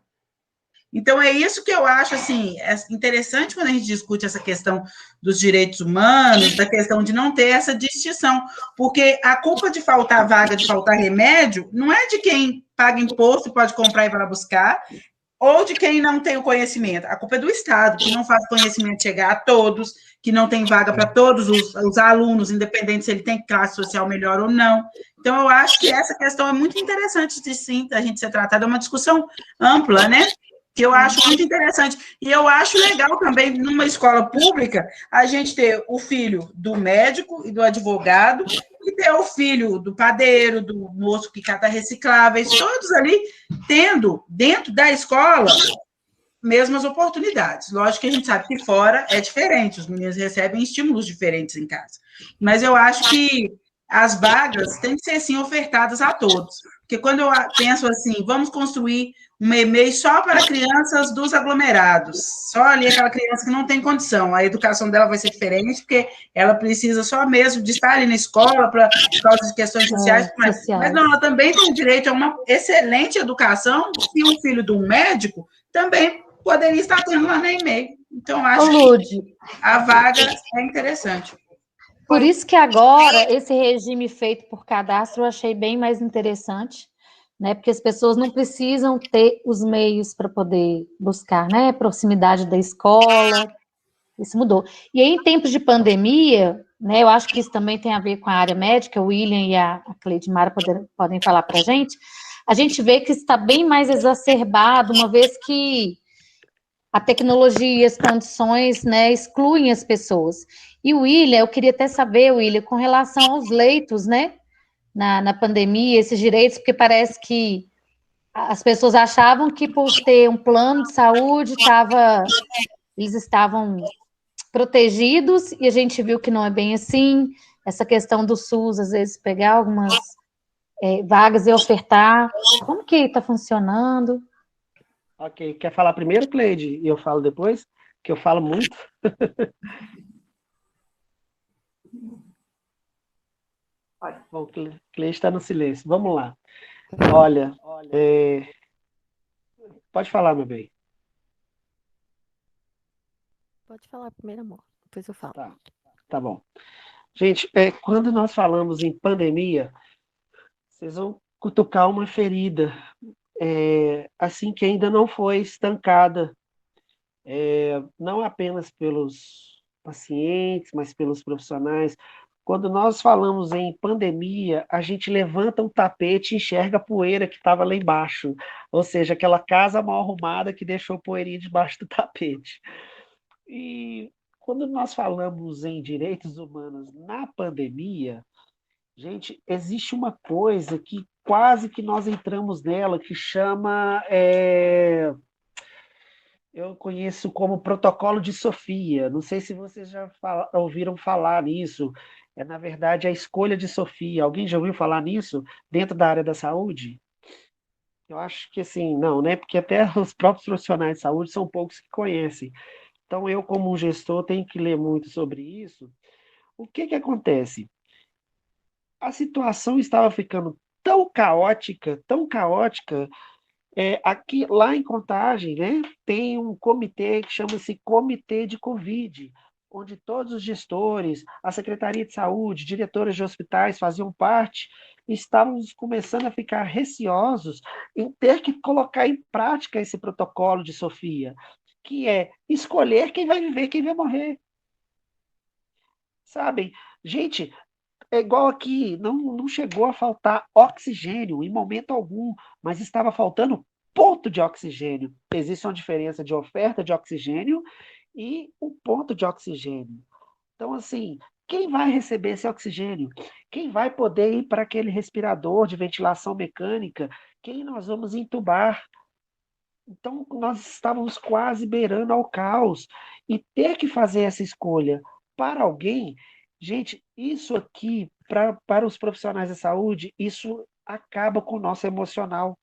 Então, é isso que eu acho, assim, interessante quando a gente discute essa questão dos direitos humanos, da questão de não ter essa distinção, porque a culpa de faltar vaga, de faltar remédio, não é de quem paga imposto, pode comprar e vai lá buscar, ou de quem não tem o conhecimento. A culpa é do Estado, que não faz conhecimento chegar a todos, que não tem vaga para todos os alunos, independente se ele tem classe social melhor ou não. Então, eu acho que essa questão é muito interessante de, sim, a gente ser tratada, é uma discussão ampla, né? Que eu acho muito interessante. E eu acho legal também, numa escola pública, a gente ter o filho do médico e do advogado, e ter o filho do padeiro, do moço que cata recicláveis, todos ali tendo, dentro da escola, mesmas oportunidades. Lógico que a gente sabe que fora é diferente, os meninos recebem estímulos diferentes em casa. Mas eu acho que as vagas têm que ser, assim, ofertadas a todos. Porque quando eu penso assim, vamos construir uma EMEI só para crianças dos aglomerados, só ali aquela criança que não tem condição, a educação dela vai ser diferente, porque ela precisa só mesmo de estar ali na escola por causa de questões sociais, mas não, ela também tem direito a uma excelente educação, e um filho de um médico também poderia estar tendo lá na EMEI. Então, acho que a vaga é interessante. Por isso que agora, esse regime feito por cadastro, eu achei bem mais interessante, né? Porque as pessoas não precisam ter os meios para poder buscar, né? Proximidade da escola, isso mudou. E aí, em tempos de pandemia, né? Eu acho que isso também tem a ver com a área médica, o William e a Cleidmara podem falar para a gente vê que está bem mais exacerbado, uma vez que a tecnologia, as condições, né, excluem as pessoas. E o William, eu queria até saber, William, com relação aos leitos, né, na pandemia, esses direitos, porque parece que as pessoas achavam que por ter um plano de saúde, eles estavam protegidos, e a gente viu que não é bem assim, essa questão do SUS, às vezes, pegar algumas vagas e ofertar, como que está funcionando? Ok, quer falar primeiro, Cleide? E eu falo depois? Que eu falo muito. Bom, Cleide está no silêncio. Vamos lá. Olha, pode falar, meu bem. Pode falar primeiro, amor. Depois eu falo. Tá bom. Gente, quando nós falamos em pandemia, vocês vão cutucar uma ferida, assim que ainda não foi estancada, não apenas pelos pacientes, mas pelos profissionais. Quando nós falamos em pandemia, a gente levanta um tapete e enxerga a poeira que estava lá embaixo, ou seja, aquela casa mal arrumada que deixou poeirinha debaixo do tapete. E quando nós falamos em direitos humanos na pandemia, gente, existe uma coisa que quase que nós entramos nela, que chama, eu conheço como Protocolo de Sofia. Não sei se vocês já ouviram falar nisso. Na verdade, a escolha de Sofia. Alguém já ouviu falar nisso dentro da área da saúde? Eu acho que assim, não, né? Porque até os próprios profissionais de saúde são poucos que conhecem. Então, eu, como um gestor, tenho que ler muito sobre isso. O que que acontece? A situação estava ficando tão caótica, aqui, lá em Contagem, né, tem um comitê que chama-se Comitê de Covid, onde todos os gestores, a Secretaria de Saúde, diretores de hospitais faziam parte, e estávamos começando a ficar receosos em ter que colocar em prática esse protocolo de Sofia, que é escolher quem vai viver, quem vai morrer. Sabem? Gente, é igual aqui, não chegou a faltar oxigênio em momento algum, mas estava faltando ponto de oxigênio. Existe uma diferença de oferta de oxigênio e o ponto de oxigênio. Então, assim, quem vai receber esse oxigênio? Quem vai poder ir para aquele respirador de ventilação mecânica? Quem nós vamos entubar? Então, nós estávamos quase beirando ao caos. E ter que fazer essa escolha para alguém, gente, isso aqui, para os profissionais da saúde, isso acaba com o nosso emocional.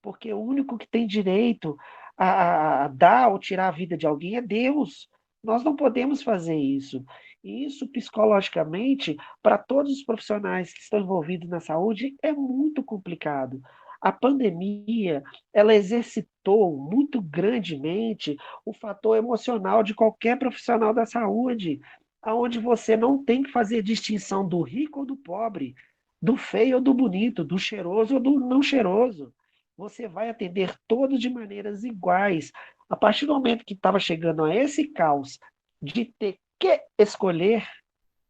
Porque o único que tem direito a dar ou tirar a vida de alguém é Deus. Nós não podemos fazer isso. E isso, psicologicamente, para todos os profissionais que estão envolvidos na saúde, é muito complicado. A pandemia, ela exercitou muito grandemente o fator emocional de qualquer profissional da saúde, aonde você não tem que fazer distinção do rico ou do pobre, do feio ou do bonito, do cheiroso ou do não cheiroso. Você vai atender todos de maneiras iguais. A partir do momento que estava chegando a esse caos de ter que escolher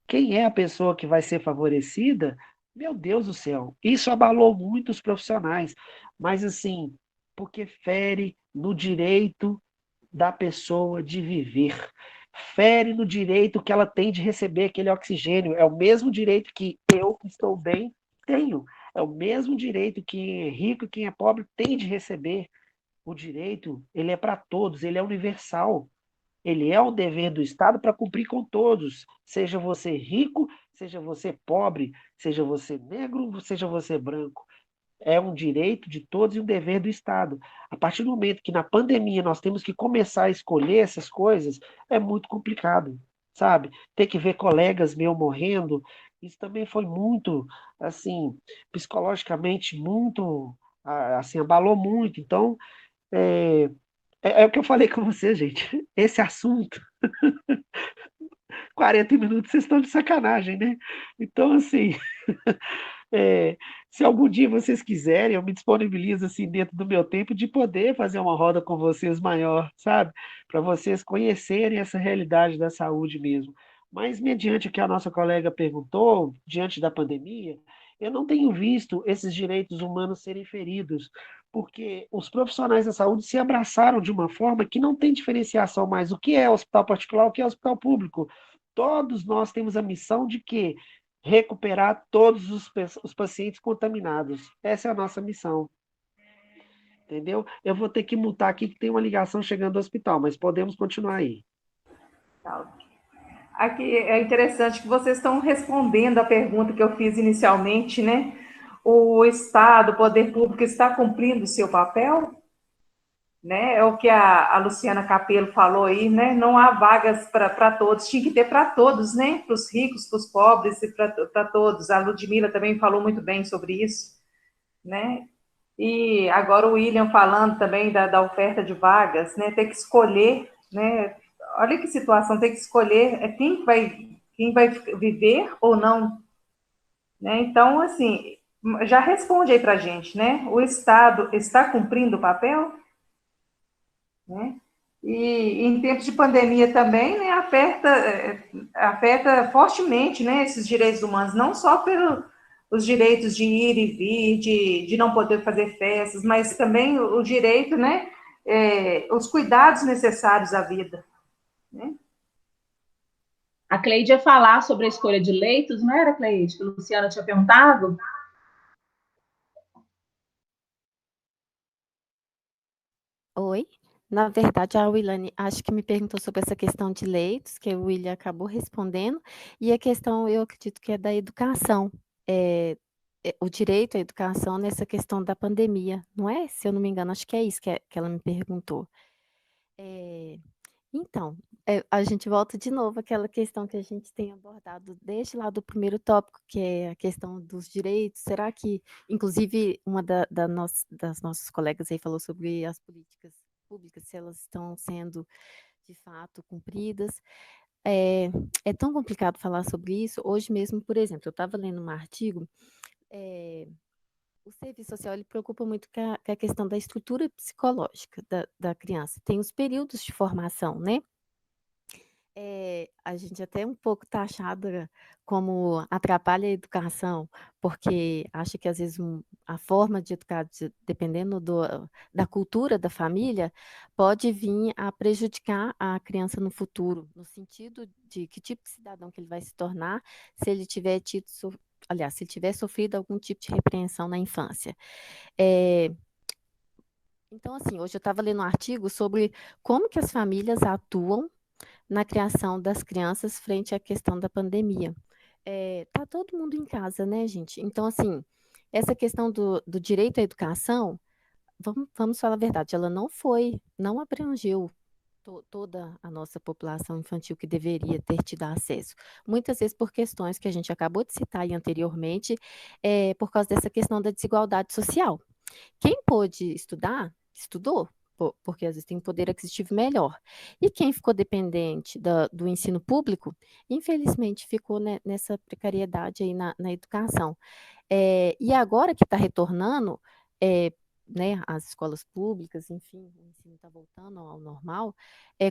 quem é a pessoa que vai ser favorecida, meu Deus do céu, isso abalou muito os profissionais. Mas assim, porque fere no direito da pessoa de viver. Fere no direito que ela tem de receber aquele oxigênio. É o mesmo direito que eu, que estou bem, tenho. É o mesmo direito que quem é rico e quem é pobre tem de receber. O direito, ele é para todos, ele é universal. Ele é um dever do Estado para cumprir com todos. Seja você rico, seja você pobre, seja você negro, seja você branco. É um direito de todos e um dever do Estado. A partir do momento que na pandemia nós temos que começar a escolher essas coisas, é muito complicado, sabe? Ter que ver colegas meus morrendo, isso também foi muito, assim, psicologicamente muito, assim, abalou muito. Então, é, é o que eu falei com você, gente. Esse assunto, 40 minutos, vocês estão de sacanagem, né? Então, assim, É, se algum dia vocês quiserem, eu me disponibilizo assim dentro do meu tempo de poder fazer uma roda com vocês maior, sabe? Para vocês conhecerem essa realidade da saúde mesmo. Mas mediante o que a nossa colega perguntou, diante da pandemia, eu não tenho visto esses direitos humanos serem feridos, porque os profissionais da saúde se abraçaram de uma forma que não tem diferenciação mais o que é hospital particular, o que é hospital público. Todos nós temos a missão de quê? Recuperar todos os pacientes contaminados. Essa é a nossa missão. Entendeu? Eu vou ter que mutar aqui que tem uma ligação chegando do hospital, mas podemos continuar aí. Aqui é interessante que vocês estão respondendo a pergunta que eu fiz inicialmente, né? O Estado, o poder público está cumprindo o seu papel? né? É o que a Luciana Capello falou aí, né? Não há vagas para todos, tinha que ter para todos, né? Para os ricos, para os pobres e para todos. A Ludmila também falou muito bem sobre isso, né? E agora o William falando também da oferta de vagas, né? Ter que escolher, né? Olha que situação, ter que escolher quem vai viver ou não, né? Então, assim, já responde aí para a gente, né? O Estado está cumprindo o papel, né? E em tempos de pandemia também, né, afeta fortemente, né, esses direitos humanos, não só pelos direitos de ir e vir, de não poder fazer festas, mas também o direito, né, os cuidados necessários à vida, né? A Cleide ia falar sobre a escolha de leitos, não era, Cleide? Que a Luciana tinha perguntado? Oi? Na verdade, a Wilane acho que me perguntou sobre essa questão de leitos, que o William acabou respondendo, e a questão, eu acredito que é da educação, o direito à educação nessa questão da pandemia, não é? Se eu não me engano, acho que é isso que ela me perguntou. Eh, então, a gente volta de novo àquela questão que a gente tem abordado desde lá do primeiro tópico, que é a questão dos direitos. Será que, inclusive, uma das nossas colegas aí falou sobre as políticas públicas, se elas estão sendo de fato cumpridas. É, é tão complicado falar sobre isso. Hoje mesmo, por exemplo, eu estava lendo um artigo, o serviço social ele preocupa muito com a questão da estrutura psicológica da criança. Tem os períodos de formação, né? A gente até é um pouco taxada como atrapalha a educação, porque acha que às vezes a forma de educar, dependendo da cultura da família, pode vir a prejudicar a criança no futuro, no sentido de que tipo de cidadão que ele vai se tornar se ele tiver tido, aliás, se ele tiver sofrido algum tipo de repreensão na infância. Então, assim, hoje eu estava lendo um artigo sobre como que as famílias atuam na criação das crianças frente à questão da pandemia. Tá todo mundo em casa, né, gente? Então, assim, essa questão do direito à educação, vamos falar a verdade, ela não abrangeu toda a nossa população infantil que deveria ter tido acesso. Muitas vezes por questões que a gente acabou de citar aí anteriormente, por causa dessa questão da desigualdade social. Quem pôde estudar, estudou, porque às vezes tem um poder aquisitivo melhor. E quem ficou dependente do ensino público, infelizmente ficou nessa precariedade aí na educação. E agora que está retornando, né, as escolas públicas, enfim, o ensino está voltando ao normal,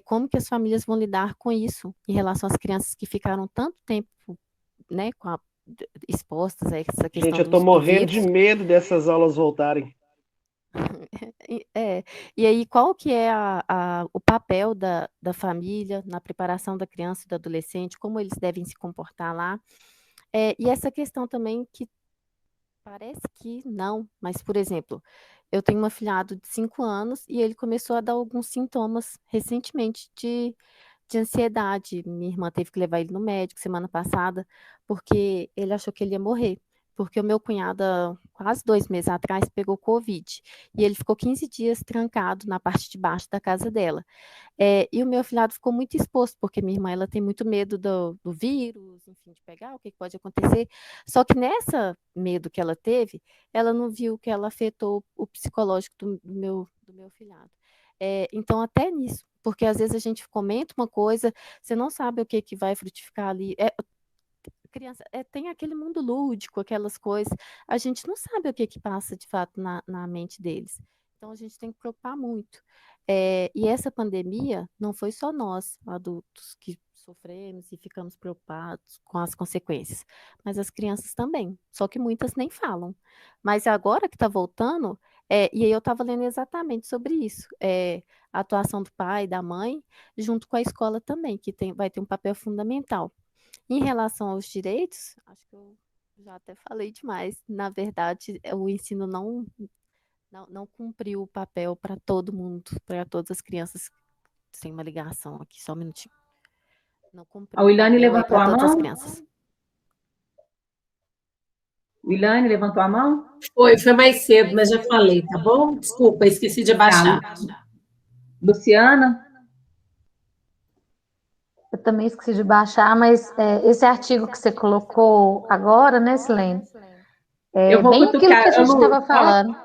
como que as famílias vão lidar com isso em relação às crianças que ficaram tanto tempo, né, expostas a essa questão Gente, eu estou do morrendo de vírus. medo dessas aulas voltarem. E aí, qual que é o papel da família na preparação da criança e do adolescente, como eles devem se comportar lá? E essa questão também que parece que não, mas, por exemplo, eu tenho um afilhado de 5 anos e ele começou a dar alguns sintomas recentemente de ansiedade. Minha irmã teve que levar ele no médico semana passada, porque ele achou que ele ia morrer. Porque o meu cunhado, há quase 2 meses atrás, pegou Covid. E ele ficou 15 dias trancado na parte de baixo da casa dela. E o meu afilhado ficou muito exposto, porque minha irmã ela tem muito medo do vírus, enfim, de pegar, o que pode acontecer. Só que nessa medo que ela teve, ela não viu que ela afetou o psicológico do meu afilhado. Então, até nisso, porque às vezes a gente comenta uma coisa, você não sabe o que vai frutificar ali. Criança tem aquele mundo lúdico, aquelas coisas, a gente não sabe o que passa de fato na mente deles. Então, a gente tem que preocupar muito. E essa pandemia não foi só nós, adultos, que sofremos e ficamos preocupados com as consequências, mas as crianças também, só que muitas nem falam. Mas agora que está voltando, e aí eu estava lendo exatamente sobre isso, a atuação do pai, da mãe, junto com a escola também, que vai ter um papel fundamental. Em relação aos direitos, acho que eu já até falei demais. Na verdade, o ensino não cumpriu o papel para todo mundo, para todas as crianças. Sem uma ligação aqui, só um minutinho. Não A cumpriu o Wilane papel levantou para a todas as mão? crianças. Wilane levantou a mão? Foi mais cedo, mas já falei, tá bom? Desculpa, esqueci de Tá. abaixar. Luciana? Eu também esqueci de baixar, mas esse artigo que você colocou agora, né, Silene? Eu vou Bem aquilo que cutucar, a gente Lu, estava falando.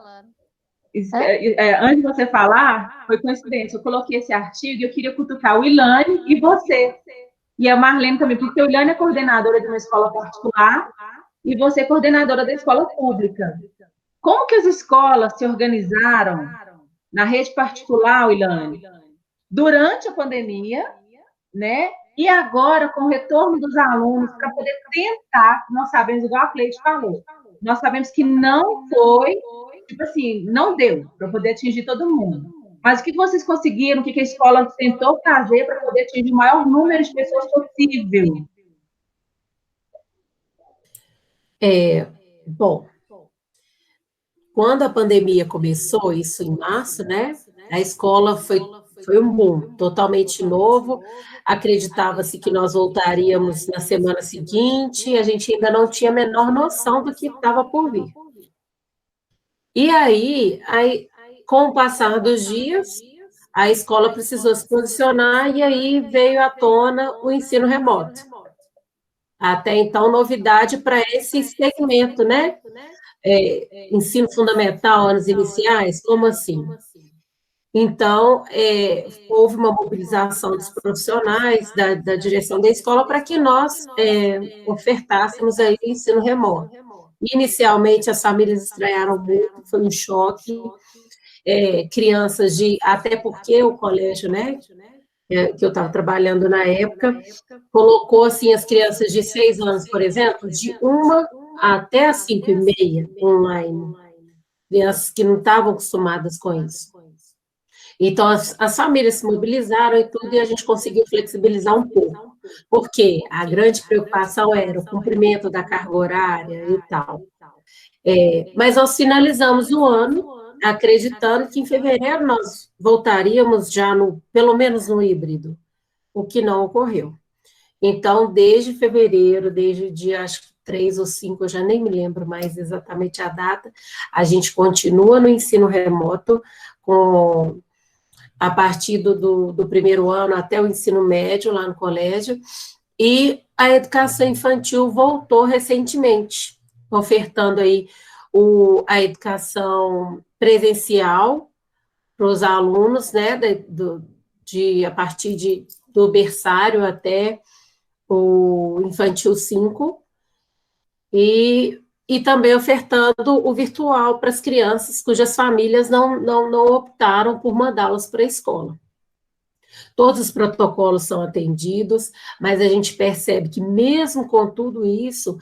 antes de você falar, foi coincidência, eu coloquei esse artigo e eu queria cutucar o Ilane e você. E a Marlene também, porque o Ilane é coordenadora de uma escola particular e você é coordenadora da escola pública. Como que as escolas se organizaram na rede particular, Ilane, durante a pandemia, né? E agora, com o retorno dos alunos, para poder tentar, nós sabemos, igual a Cleide falou, nós sabemos que não foi, tipo assim, não deu para poder atingir todo mundo. Mas o que vocês conseguiram, o que a escola tentou fazer para poder atingir o maior número de pessoas possível? Bom, quando a pandemia começou, isso em março, né? A escola foi um boom, totalmente novo. Acreditava-se que nós voltaríamos na semana seguinte, e a gente ainda não tinha a menor noção do que estava por vir. E aí, com o passar dos dias, a escola precisou se posicionar e aí veio à tona o ensino remoto. Até então, novidade para esse segmento, né? Ensino fundamental, anos iniciais, como assim? Então, houve uma mobilização dos profissionais, da direção da escola, para que nós ofertássemos aí o ensino remoto. Inicialmente, as famílias estranharam muito, foi um choque, crianças até porque o colégio, né, que eu estava trabalhando na época, colocou, assim, as crianças de 6 anos, por exemplo, de 1 até as 5h30 online, crianças que não estavam acostumadas com isso. Então, as famílias se mobilizaram e tudo, e a gente conseguiu flexibilizar um pouco, porque a grande preocupação era o cumprimento da carga horária e tal. Mas nós finalizamos o ano acreditando que em fevereiro nós voltaríamos já pelo menos no híbrido, o que não ocorreu. Então, desde fevereiro, desde o dia, acho que 3 ou 5, eu já nem me lembro mais exatamente a data, a gente continua no ensino remoto, a partir do primeiro ano até o ensino médio, lá no colégio, e a educação infantil voltou recentemente, ofertando aí a educação presencial para os alunos, né, a partir do berçário até o infantil 5, e também ofertando o virtual para as crianças cujas famílias não optaram por mandá-las para a escola. Todos os protocolos são atendidos, mas a gente percebe que, mesmo com tudo isso,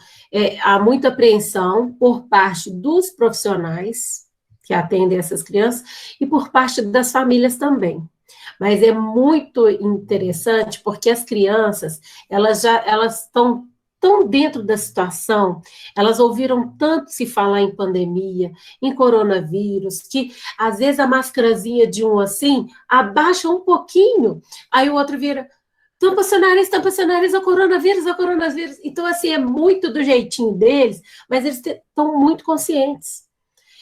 há muita apreensão por parte dos profissionais que atendem essas crianças e por parte das famílias também. Mas é muito interessante porque as crianças, elas estão tão dentro da situação, elas ouviram tanto se falar em pandemia, em coronavírus, que às vezes a máscarazinha de um assim, abaixa um pouquinho, aí o outro vira, tampa seu nariz, o coronavírus. Então, assim, é muito do jeitinho deles, mas eles estão muito conscientes.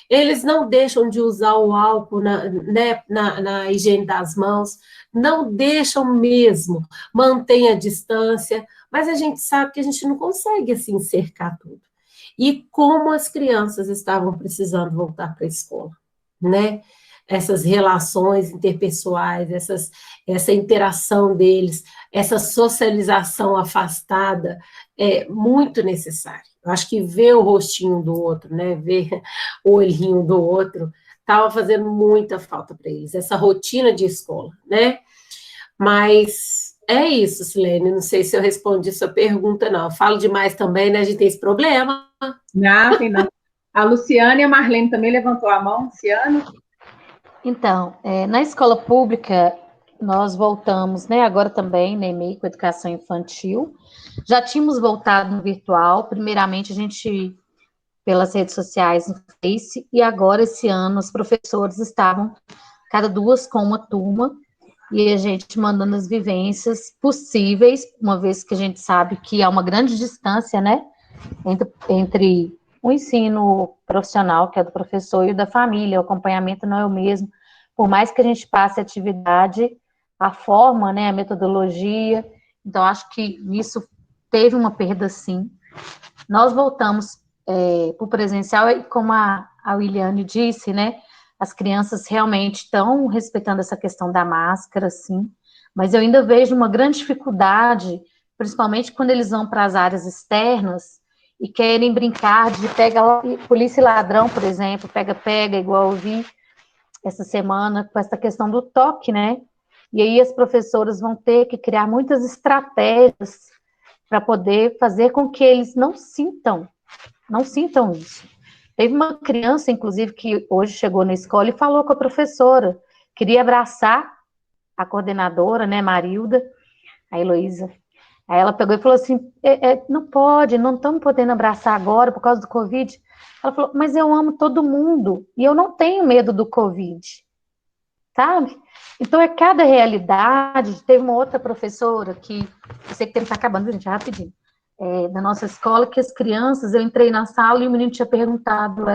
Eles não deixam de usar o álcool na higiene das mãos, não deixam mesmo, mantém a distância, mas a gente sabe que a gente não consegue, assim, cercar tudo. E como as crianças estavam precisando voltar para a escola, né? Essas relações interpessoais, essa interação deles, essa socialização afastada, é muito necessária. Eu acho que ver o rostinho do outro, né, ver o olhinho do outro, estava fazendo muita falta para eles, essa rotina de escola, né? Mas é isso, Silene, não sei se eu respondi sua pergunta, não. Eu falo demais também, né? A gente tem esse problema. Não, tem não. A Luciana e a Marlene também levantou a mão. Luciana? Então, na escola pública, nós voltamos, né, agora também, na EMEI, com educação infantil. Já tínhamos voltado no virtual, primeiramente a gente, pelas redes sociais, no Face, e agora, esse ano, os professores estavam cada 2 com uma turma, e a gente mandando as vivências possíveis, uma vez que a gente sabe que há uma grande distância, né, entre o ensino profissional, que é do professor, e o da família, o acompanhamento não é o mesmo, por mais que a gente passe a atividade, a forma, né, a metodologia, então acho que isso teve uma perda sim. Nós voltamos para o presencial, e como a Williane disse, né, as crianças realmente estão respeitando essa questão da máscara, sim, mas eu ainda vejo uma grande dificuldade, principalmente quando eles vão para as áreas externas e querem brincar de pega polícia e ladrão, por exemplo, pega-pega, igual eu vi essa semana com essa questão do toque, né? E aí as professoras vão ter que criar muitas estratégias para poder fazer com que eles não sintam isso. Teve uma criança, inclusive, que hoje chegou na escola e falou com a professora, queria abraçar a coordenadora, né, Marilda, a Heloísa. Aí ela pegou e falou assim, não pode, não estamos podendo abraçar agora por causa do Covid. Ela falou, mas eu amo todo mundo e eu não tenho medo do Covid, sabe? Então é cada realidade. Teve uma outra professora que, eu sei que o tempo está acabando, gente, rapidinho, da nossa escola, que as crianças, eu entrei na sala e o menino tinha perguntado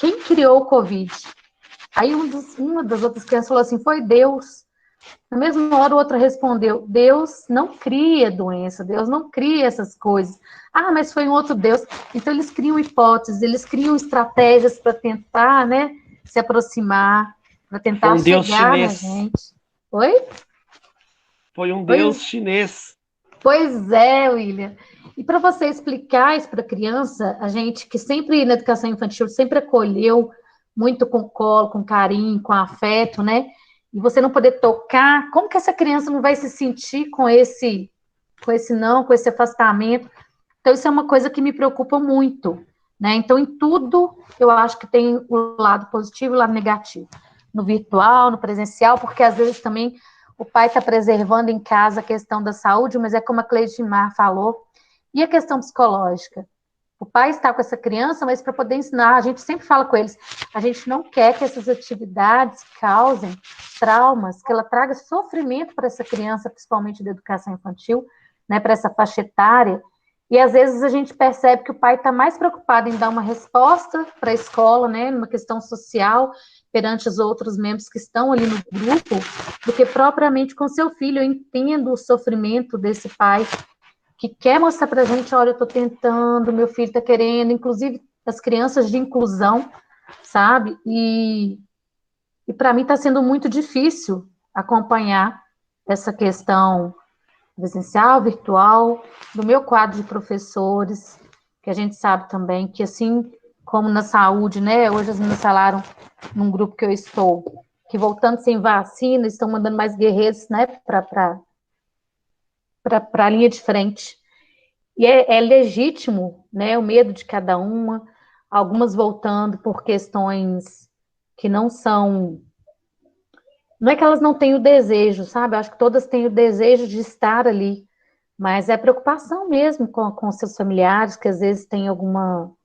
quem criou o Covid? Aí uma das outras crianças falou assim, foi Deus. Na mesma hora, o outro respondeu, Deus não cria doença, Deus não cria essas coisas. Ah, mas foi um outro Deus. Então, eles criam hipóteses, eles criam estratégias para tentar, né, se aproximar, para tentar Foi um Deus chegar na chinês. gente. Oi? Foi um Deus chinês. Pois é, William. E para você explicar isso para a criança, a gente que sempre na educação infantil sempre acolheu muito com colo, com carinho, com afeto, né? E você não poder tocar, como que essa criança não vai se sentir com esse afastamento? Então, isso é uma coisa que me preocupa muito, né? Então, em tudo, eu acho que tem o lado positivo e o lado negativo. No virtual, no presencial, porque às vezes também o pai está preservando em casa a questão da saúde, mas é como a Cleidimar falou, e a questão psicológica? O pai está com essa criança, mas para poder ensinar, a gente sempre fala com eles, a gente não quer que essas atividades causem traumas, que ela traga sofrimento para essa criança, principalmente da educação infantil, né, para essa faixa etária, e às vezes a gente percebe que o pai está mais preocupado em dar uma resposta para a escola, né, numa questão social, perante os outros membros que estão ali no grupo, do que propriamente com seu filho. Eu entendo o sofrimento desse pai, que quer mostrar para a gente, olha, eu estou tentando, meu filho está querendo, inclusive as crianças de inclusão, sabe? E para mim está sendo muito difícil acompanhar essa questão presencial, virtual, do meu quadro de professores, que a gente sabe também que, assim como na saúde, né? Hoje as meninas falaram num grupo que eu estou, que voltando sem vacina, estão mandando mais guerreiros, né, para a linha de frente. E é legítimo, né, o medo de cada uma, algumas voltando por questões que não são... Não é que elas não têm o desejo, sabe? Eu acho que todas têm o desejo de estar ali, mas é preocupação mesmo com seus familiares, que às vezes têm alguma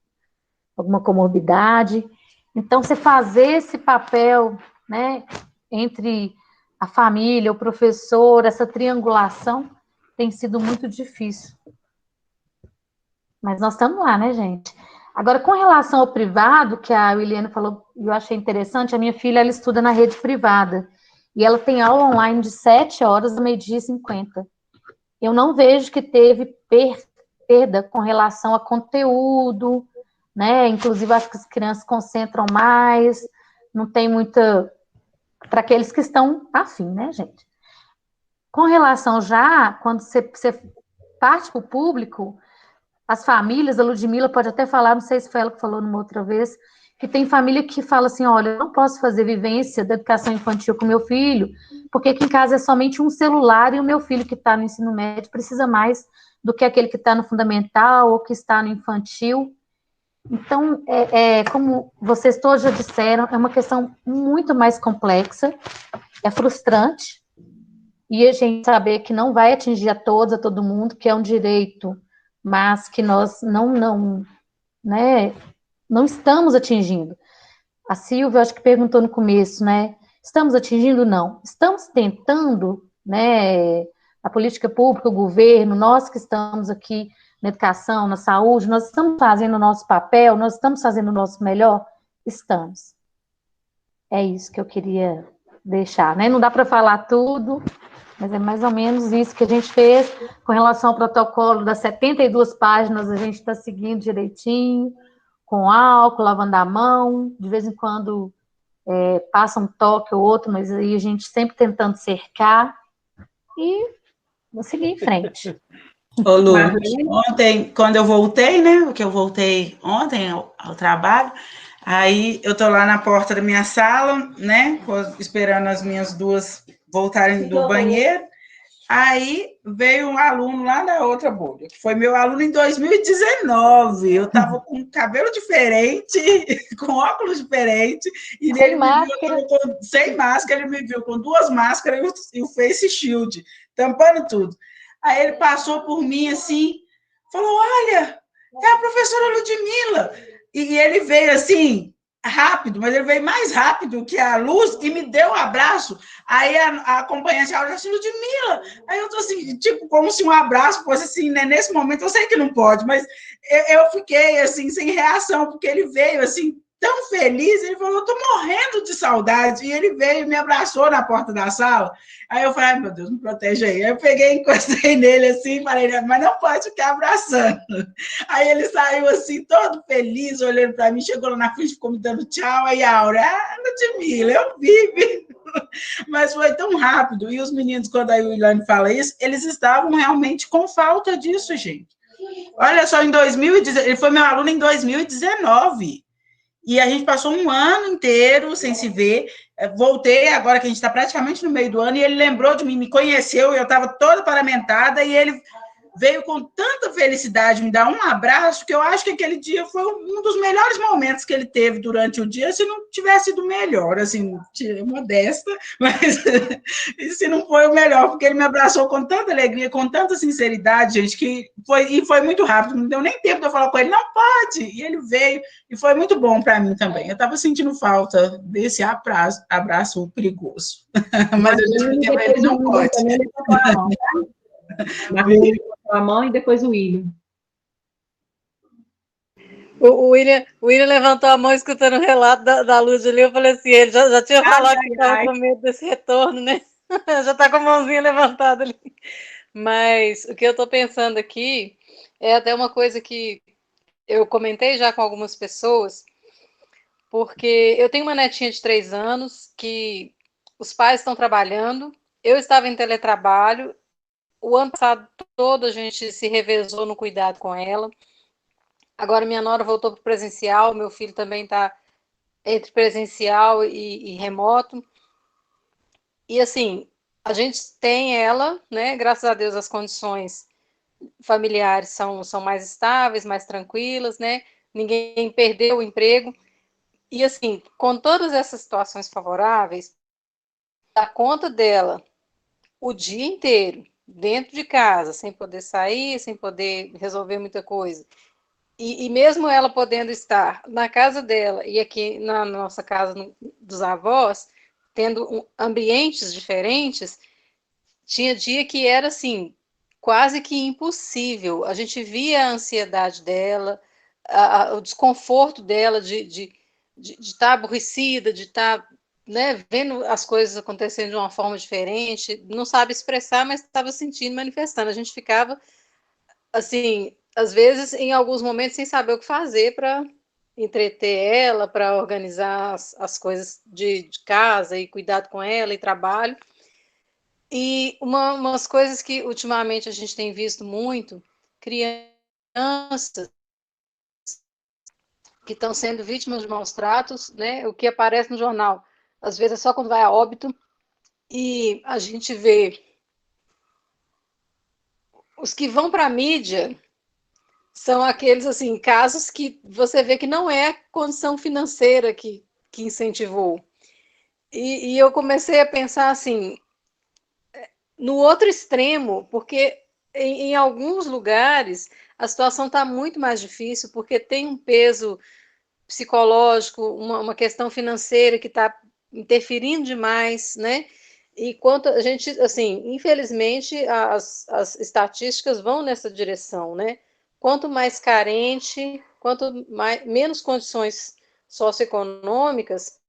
comorbidade. Então, você fazer esse papel, né, entre a família, o professor, essa triangulação, tem sido muito difícil. Mas nós estamos lá, né, gente? Agora, com relação ao privado, que a Williane falou, eu achei interessante, a minha filha, ela estuda na rede privada, e ela tem aula online de 7 horas a 12h50. Eu não vejo que teve perda com relação a conteúdo, né? Inclusive, acho que as crianças concentram mais, não tem muita... Para aqueles que estão afim, né, gente? Com relação já, quando você parte para o público, as famílias, a Ludmila pode até falar, não sei se foi ela que falou numa outra vez, que tem família que fala assim, olha, eu não posso fazer vivência da educação infantil com meu filho, porque aqui em casa é somente um celular e o meu filho que está no ensino médio precisa mais do que aquele que está no fundamental ou que está no infantil. Então, como vocês todos já disseram, é uma questão muito mais complexa, é frustrante, e a gente saber que não vai atingir a todos, a todo mundo, que é um direito, mas que nós não estamos atingindo. A Silvia, acho que perguntou no começo, né? Estamos atingindo? Não. Estamos tentando, né? A política pública, o governo, nós que estamos aqui na educação, na saúde, nós estamos fazendo o nosso papel, nós estamos fazendo o nosso melhor? Estamos. É isso que eu queria deixar, né? Não dá para falar tudo, mas é mais ou menos isso que a gente fez com relação ao protocolo das 72 páginas, a gente está seguindo direitinho, com álcool, lavando a mão, de vez em quando passa um toque ou outro, mas aí a gente sempre tentando cercar e vou seguir em frente. Ô, Lu, ontem, quando eu voltei, né, porque eu voltei ontem ao trabalho, aí eu tô lá na porta da minha sala, né, esperando as minhas duas voltarem do banheiro, aí veio um aluno lá da outra bolha, que foi meu aluno em 2019, eu tava com cabelo diferente, com óculos diferentes, e Sem ele máscara. me viu sem máscara, ele me viu com 2 máscaras e o face shield, tampando tudo. Aí ele passou por mim assim, falou: olha, é a professora Ludmila. E ele veio assim, rápido, mas ele veio mais rápido que a Luz e me deu um abraço. Aí a acompanhante olha assim: Ludmila. Aí eu tô assim, tipo, como se um abraço fosse assim, né? Nesse momento eu sei que não pode, mas eu fiquei assim, sem reação, porque ele veio assim, tão feliz, ele falou: eu tô morrendo de saudade. E ele veio e me abraçou na porta da sala. Aí eu falei: ai, meu Deus, me protege aí. Aí eu peguei, encostei nele assim, falei: mas não pode ficar abraçando. Aí ele saiu assim, todo feliz, olhando para mim, chegou lá na frente, ficou me dando tchau. Aí a Aura: Ludmila, eu vi. Mas foi tão rápido. E os meninos, quando a Wilane fala isso, eles estavam realmente com falta disso, gente. Olha só, em 2019, ele foi meu aluno em 2019. E a gente passou um ano inteiro sem se ver. Voltei agora que a gente está praticamente no meio do ano, e ele lembrou de mim, me conheceu, eu estava toda paramentada, e ele veio com tanta felicidade me dar um abraço, que eu acho que aquele dia foi um dos melhores momentos que ele teve durante o dia, se não tivesse sido melhor, assim, modesta, mas se não foi o melhor, porque ele me abraçou com tanta alegria, com tanta sinceridade, gente, que foi muito rápido, não deu nem tempo de eu falar com ele: não pode, e ele veio, e foi muito bom para mim também. Eu estava sentindo falta desse abraço perigoso, mas eu disse que ele não pode. Marlene levantou a mão e depois o William. O William levantou a mão escutando o relato da Luz ali. Eu falei assim: ele já tinha falado que estava com medo desse retorno, né? Já está com a mãozinha levantada ali. Mas o que eu estou pensando aqui é até uma coisa que eu comentei já com algumas pessoas, porque eu tenho uma netinha de 3 anos que os pais estão trabalhando, eu estava em teletrabalho, o ano passado todo a gente se revezou no cuidado com ela. Agora minha nora voltou para o presencial, meu filho também está entre presencial e remoto. E assim, a gente tem ela, né? Graças a Deus as condições familiares são mais estáveis, mais tranquilas, né? Ninguém perdeu o emprego. E assim, com todas essas situações favoráveis, dá conta dela o dia inteiro, dentro de casa, sem poder sair, sem poder resolver muita coisa. E mesmo ela podendo estar na casa dela e aqui na nossa casa dos avós, tendo ambientes diferentes, tinha dia que era assim, quase que impossível. A gente via a ansiedade dela, o desconforto dela de estar aborrecida, de estar, né, vendo as coisas acontecendo de uma forma diferente, não sabe expressar, mas estava sentindo, manifestando. A gente ficava, assim, às vezes, em alguns momentos, sem saber o que fazer para entreter ela, para organizar as coisas de casa e cuidado com ela e trabalho. E umas coisas que ultimamente a gente tem visto muito, crianças que estão sendo vítimas de maus tratos, né? O que aparece no jornal, às vezes é só quando vai a óbito, e a gente vê os que vão para a mídia são aqueles assim casos que você vê que não é a condição financeira que incentivou. E eu comecei a pensar assim, no outro extremo, porque em alguns lugares a situação está muito mais difícil, porque tem um peso psicológico, uma questão financeira que está interferindo demais, né? E quanto a gente, assim, infelizmente, as estatísticas vão nessa direção, né? Quanto mais carente, quanto menos condições socioeconômicas,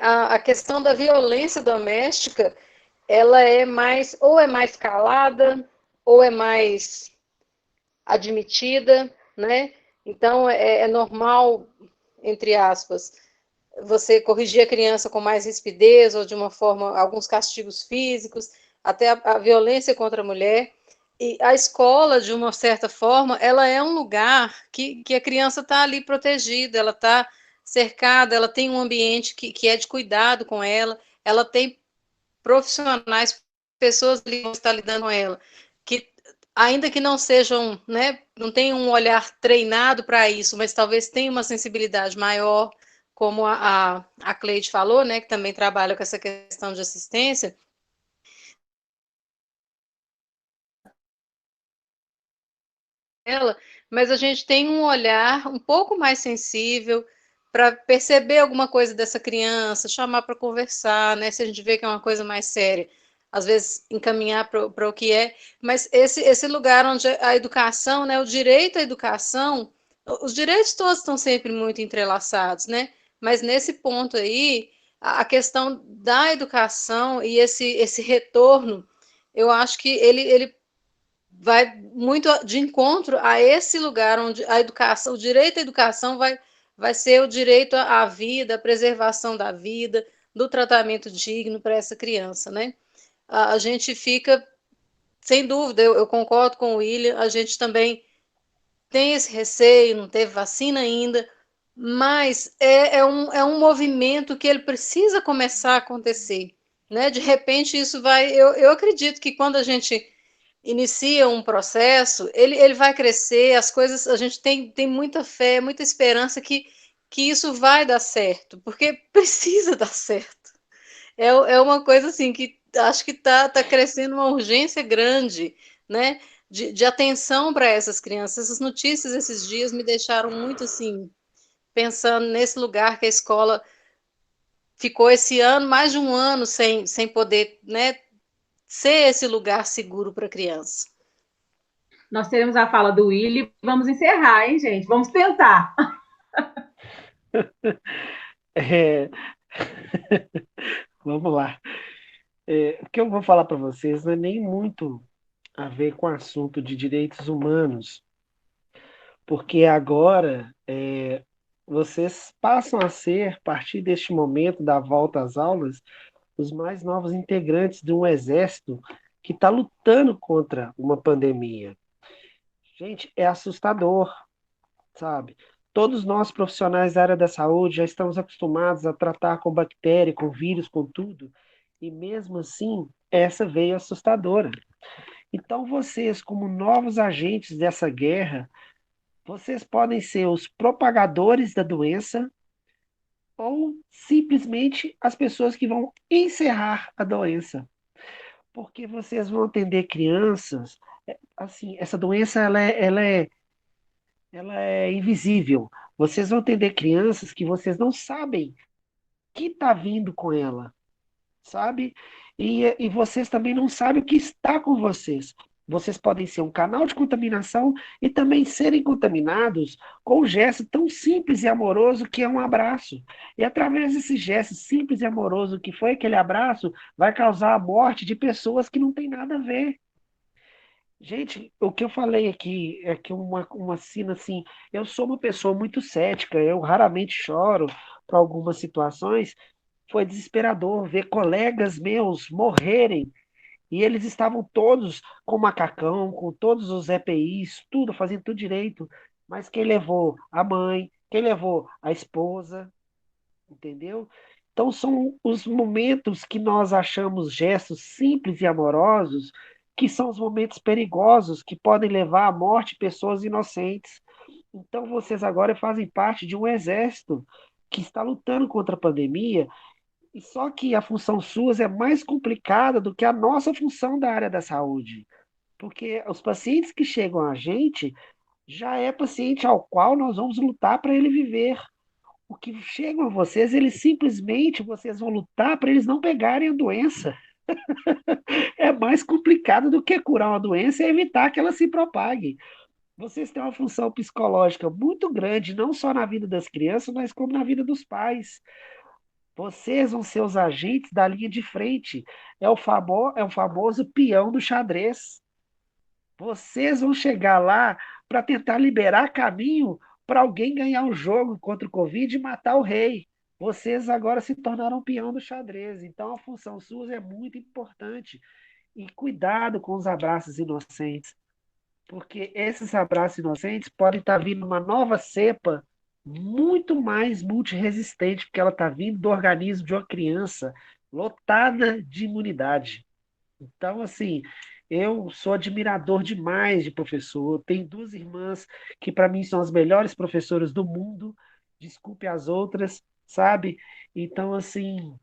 a questão da violência doméstica, ela é mais, ou é mais calada, ou é mais admitida, né? Então, é normal, entre aspas, você corrigir a criança com mais rispidez ou de uma forma, alguns castigos físicos, até a violência contra a mulher. E a escola, de uma certa forma, ela é um lugar que a criança está ali protegida, ela está cercada, ela tem um ambiente que é de cuidado com ela tem profissionais, pessoas ali que estão lidando com ela, que ainda que não sejam, né, não tenham um olhar treinado para isso, mas talvez tenham uma sensibilidade maior, como a Cleide falou, né, que também trabalha com essa questão de assistência, ela, mas a gente tem um olhar um pouco mais sensível para perceber alguma coisa dessa criança, chamar para conversar, né? Se a gente vê que é uma coisa mais séria, às vezes encaminhar para o que é, mas esse lugar onde a educação, né, o direito à educação, os direitos todos estão sempre muito entrelaçados, né? Mas nesse ponto aí, a questão da educação e esse retorno, eu acho que ele vai muito de encontro a esse lugar onde a educação, o direito à educação vai ser o direito à vida, à preservação da vida, do tratamento digno para essa criança, né? A gente fica, sem dúvida, eu concordo com o William, a gente também tem esse receio, não teve vacina ainda, mas é um movimento que ele precisa começar a acontecer, né? De repente isso vai, eu acredito que quando a gente inicia um processo, ele vai crescer, as coisas, a gente tem muita fé, muita esperança que isso vai dar certo, porque precisa dar certo. É uma coisa assim que acho que tá crescendo uma urgência grande, né? De atenção para essas crianças. Essas notícias esses dias me deixaram muito assim, pensando nesse lugar que a escola ficou esse ano, mais de um ano, sem poder, né, ser esse lugar seguro para a criança. Nós teremos a fala do Willy. Vamos encerrar, hein, gente? Vamos tentar. É, vamos lá. O que eu vou falar para vocês não é nem muito a ver com o assunto de direitos humanos, porque agora vocês passam a ser, a partir deste momento da volta às aulas, os mais novos integrantes de um exército que está lutando contra uma pandemia. Gente, é assustador, sabe? Todos nós profissionais da área da saúde já estamos acostumados a tratar com bactéria, com vírus, com tudo, e mesmo assim, essa veio assustadora. Então, vocês, como novos agentes dessa guerra, vocês podem ser os propagadores da doença ou simplesmente as pessoas que vão encerrar a doença, porque vocês vão atender crianças, assim, essa doença ela é invisível. Vocês vão atender crianças que vocês não sabem que está vindo com ela, sabe? E vocês também não sabem o que está com vocês. Vocês podem ser um canal de contaminação e também serem contaminados com um gesto tão simples e amoroso que é um abraço. E através desse gesto simples e amoroso que foi aquele abraço, vai causar a morte de pessoas que não têm nada a ver. Gente, o que eu falei aqui é que uma cena assim, eu sou uma pessoa muito cética, eu raramente choro para algumas situações. Foi desesperador ver colegas meus morrerem e eles estavam todos com macacão, com todos os EPIs, tudo, fazendo tudo direito. Mas quem levou a mãe, quem levou a esposa, entendeu? Então são os momentos que nós achamos gestos simples e amorosos, que são os momentos perigosos que podem levar à morte pessoas inocentes. Então vocês agora fazem parte de um exército que está lutando contra a pandemia, e só que a função SUS é mais complicada do que a nossa função da área da saúde, porque os pacientes que chegam a gente já é paciente ao qual nós vamos lutar para ele viver. O que chegam a vocês, eles simplesmente, vocês vão lutar para eles não pegarem a doença. É mais complicado do que curar uma doença e evitar que ela se propague. Vocês têm uma função psicológica muito grande, não só na vida das crianças, mas como na vida dos pais. Vocês vão ser os agentes da linha de frente. É o famoso peão do xadrez. Vocês vão chegar lá para tentar liberar caminho para alguém ganhar um jogo contra o Covid e matar o rei. Vocês agora se tornaram peão do xadrez. Então a função sua é muito importante. E cuidado com os abraços inocentes, porque esses abraços inocentes podem estar vindo uma nova cepa muito mais multiresistente, porque ela está vindo do organismo de uma criança lotada de imunidade. Então, assim, eu sou admirador demais de professor. Tenho duas irmãs que, para mim, são as melhores professoras do mundo. Desculpe as outras, sabe? Então, assim,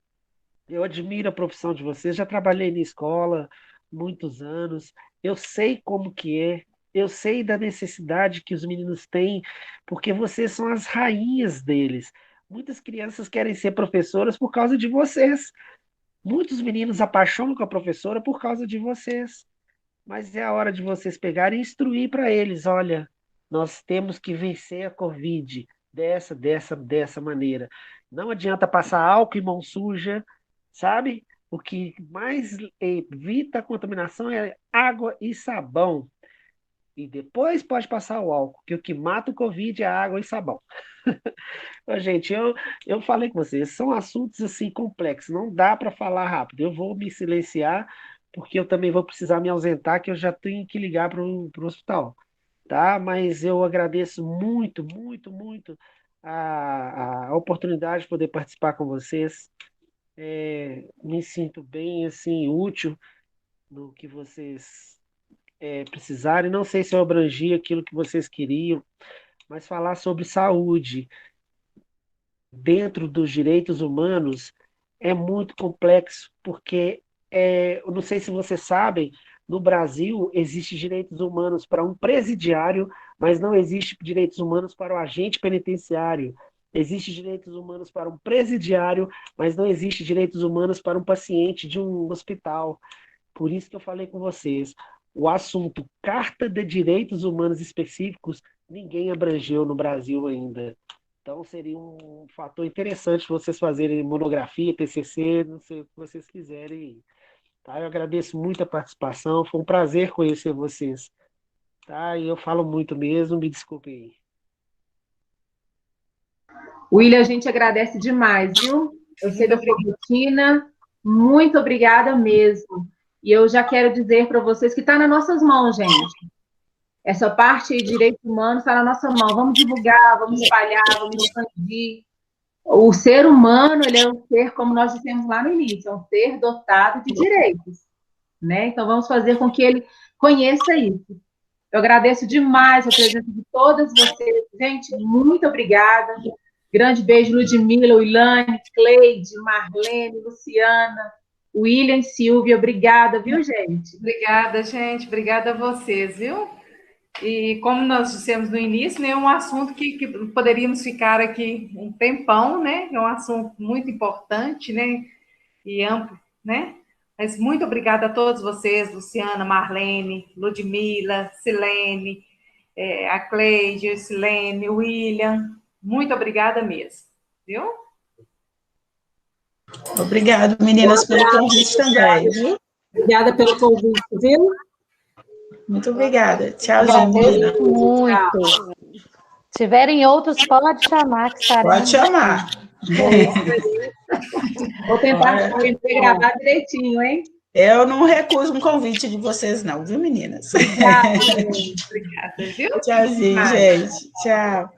eu admiro a profissão de vocês. Já trabalhei na escola muitos anos. Eu sei como que é. Eu sei da necessidade que os meninos têm, porque vocês são as rainhas deles. Muitas crianças querem ser professoras por causa de vocês. Muitos meninos apaixonam com a professora por causa de vocês. Mas é a hora de vocês pegarem e instruir para eles: olha, nós temos que vencer a Covid dessa maneira. Não adianta passar álcool e mão suja, sabe? O que mais evita a contaminação é água e sabão. E depois pode passar o álcool, que o que mata o Covid é água e sabão. Gente, eu falei com vocês, são assuntos assim complexos, não dá para falar rápido. Eu vou me silenciar, porque eu também vou precisar me ausentar, que eu já tenho que ligar para o hospital, tá? Mas eu agradeço muito, muito, muito a oportunidade de poder participar com vocês. Me sinto bem, assim, útil no que vocês precisarem. Não sei se eu abrangi aquilo que vocês queriam, mas falar sobre saúde dentro dos direitos humanos é muito complexo, porque eu não sei se vocês sabem, no Brasil existe direitos humanos para um presidiário, mas não existe direitos humanos para o agente penitenciário. Existe direitos humanos para um presidiário, mas não existe direitos humanos para um paciente de um hospital. Por isso que eu falei com vocês, o assunto Carta de Direitos Humanos Específicos, ninguém abrangeu no Brasil ainda. Então, seria um fator interessante vocês fazerem monografia, TCC, não sei o que vocês quiserem. Tá? Eu agradeço muito a participação, foi um prazer conhecer vocês. Tá? E eu falo muito mesmo, me desculpem aí. William, a gente agradece demais, viu? Eu sei da sua rotina, muito obrigada mesmo. E eu já quero dizer para vocês que está nas nossas mãos, gente. Essa parte de direitos humanos está na nossa mão. Vamos divulgar, vamos espalhar, vamos expandir. O ser humano, ele é um ser, como nós dissemos lá no início, é um ser dotado de direitos, né? Então, vamos fazer com que ele conheça isso. Eu agradeço demais a presença de todas vocês. Gente, muito obrigada. Grande beijo, Ludmila, Wilane, Cleide, Marlene, Luciana, William e Silvia. Obrigada, viu, gente? Obrigada, gente. Obrigada a vocês, viu? E como nós dissemos no início, né, é um assunto que poderíamos ficar aqui um tempão, né? É um assunto muito importante, né? E amplo, né? Mas muito obrigada a todos vocês, Luciana, Marlene, Ludmila, Silene, a Cleide, Silene, William. Muito obrigada mesmo, viu? Obrigada, meninas, pelo convite também, viu? Obrigada pelo convite, viu? Muito obrigada. Tchauzinho, menina. Muito. Se tiverem outros, pode chamar, que estaremos. Pode chamar. Vou tentar gravar direitinho, hein? Eu não recuso um convite de vocês, não, viu, meninas? Obrigada, viu? Tchauzinho, gente. Tchau.